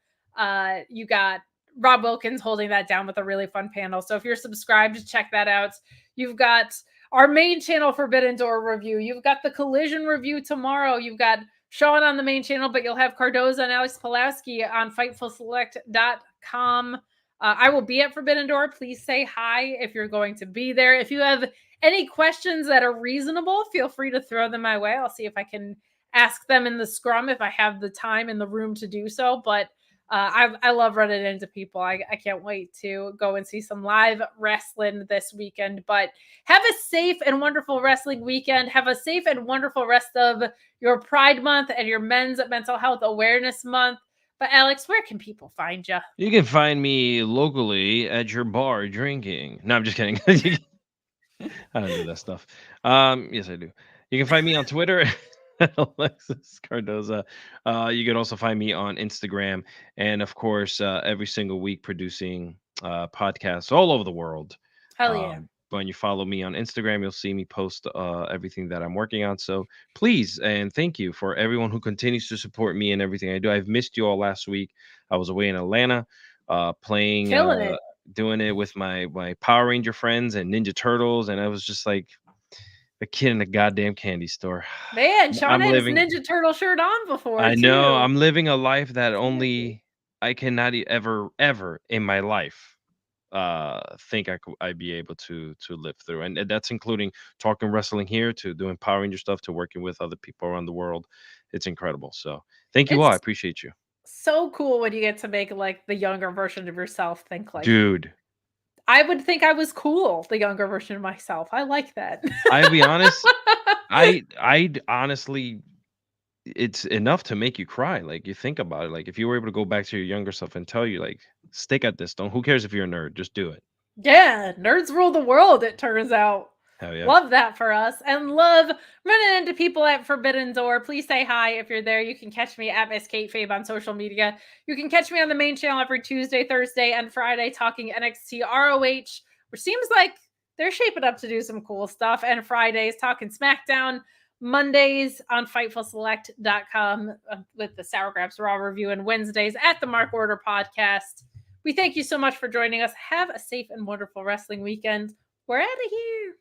You got Rob Wilkins holding that down with a really fun panel. So if you're subscribed, check that out. You've got our main channel Forbidden Door review. You've got the Collision review tomorrow. You've got Sean on the main channel, but you'll have Cardoza and Alex Pulowski on FightfulSelect.com. I will be at Forbidden Door. Please say hi if you're going to be there. If you have any questions that are reasonable, feel free to throw them my way. I'll see if I can ask them in the scrum if I have the time in the room to do so. But I love running into people. I can't wait to go and see some live wrestling this weekend. But have a safe and wonderful wrestling weekend. Have a safe and wonderful rest of your Pride Month and your Men's Mental Health Awareness Month. But Alex, where can people find you? You can find me locally at your bar drinking. No, I'm just kidding. I don't do that stuff. Yes, I do. You can find me on Twitter. Alexis Cardoza. You can also find me on Instagram, and of course, every single week producing podcasts all over the world. Hell yeah. When you follow me on Instagram, you'll see me post everything that I'm working on. So please, and thank you for everyone who continues to support me and everything I do. I've missed you all last week. I was away in Atlanta playing, doing it with my Power Ranger friends and Ninja Turtles, and I was just like a kid in a goddamn candy store. Man, Sean had his Ninja Turtle shirt on before. I know. I'm living a life that only I cannot ever in my life think I'd be able to live through. And that's including talking wrestling here, to doing Power Ranger stuff, to working with other people around the world. it's incredible. So thank you all. I appreciate you. So cool when you get to make like the younger version of yourself think like, dude, I would think I was cool, the younger version of myself. I like that. I'll be honest. I honestly, it's enough to make you cry. Like, you think about it. Like, if you were able to go back to your younger self and tell you, like, stick at this. Who cares if you're a nerd? Just do it. Yeah, nerds rule the world, it turns out. Hell yeah. Love that for us. And love running into people at Forbidden Door. Please say hi if you're there. You can catch me at Miss Kate Fabe on social media. You can catch me on the main channel every Tuesday, Thursday, and Friday talking NXT ROH, which seems like they're shaping up to do some cool stuff. And Fridays talking SmackDown. Mondays on FightfulSelect.com with the Sour Graps Raw review, and Wednesdays at the Mark Order podcast. We thank you so much for joining us. Have a safe and wonderful wrestling weekend. We're out of here.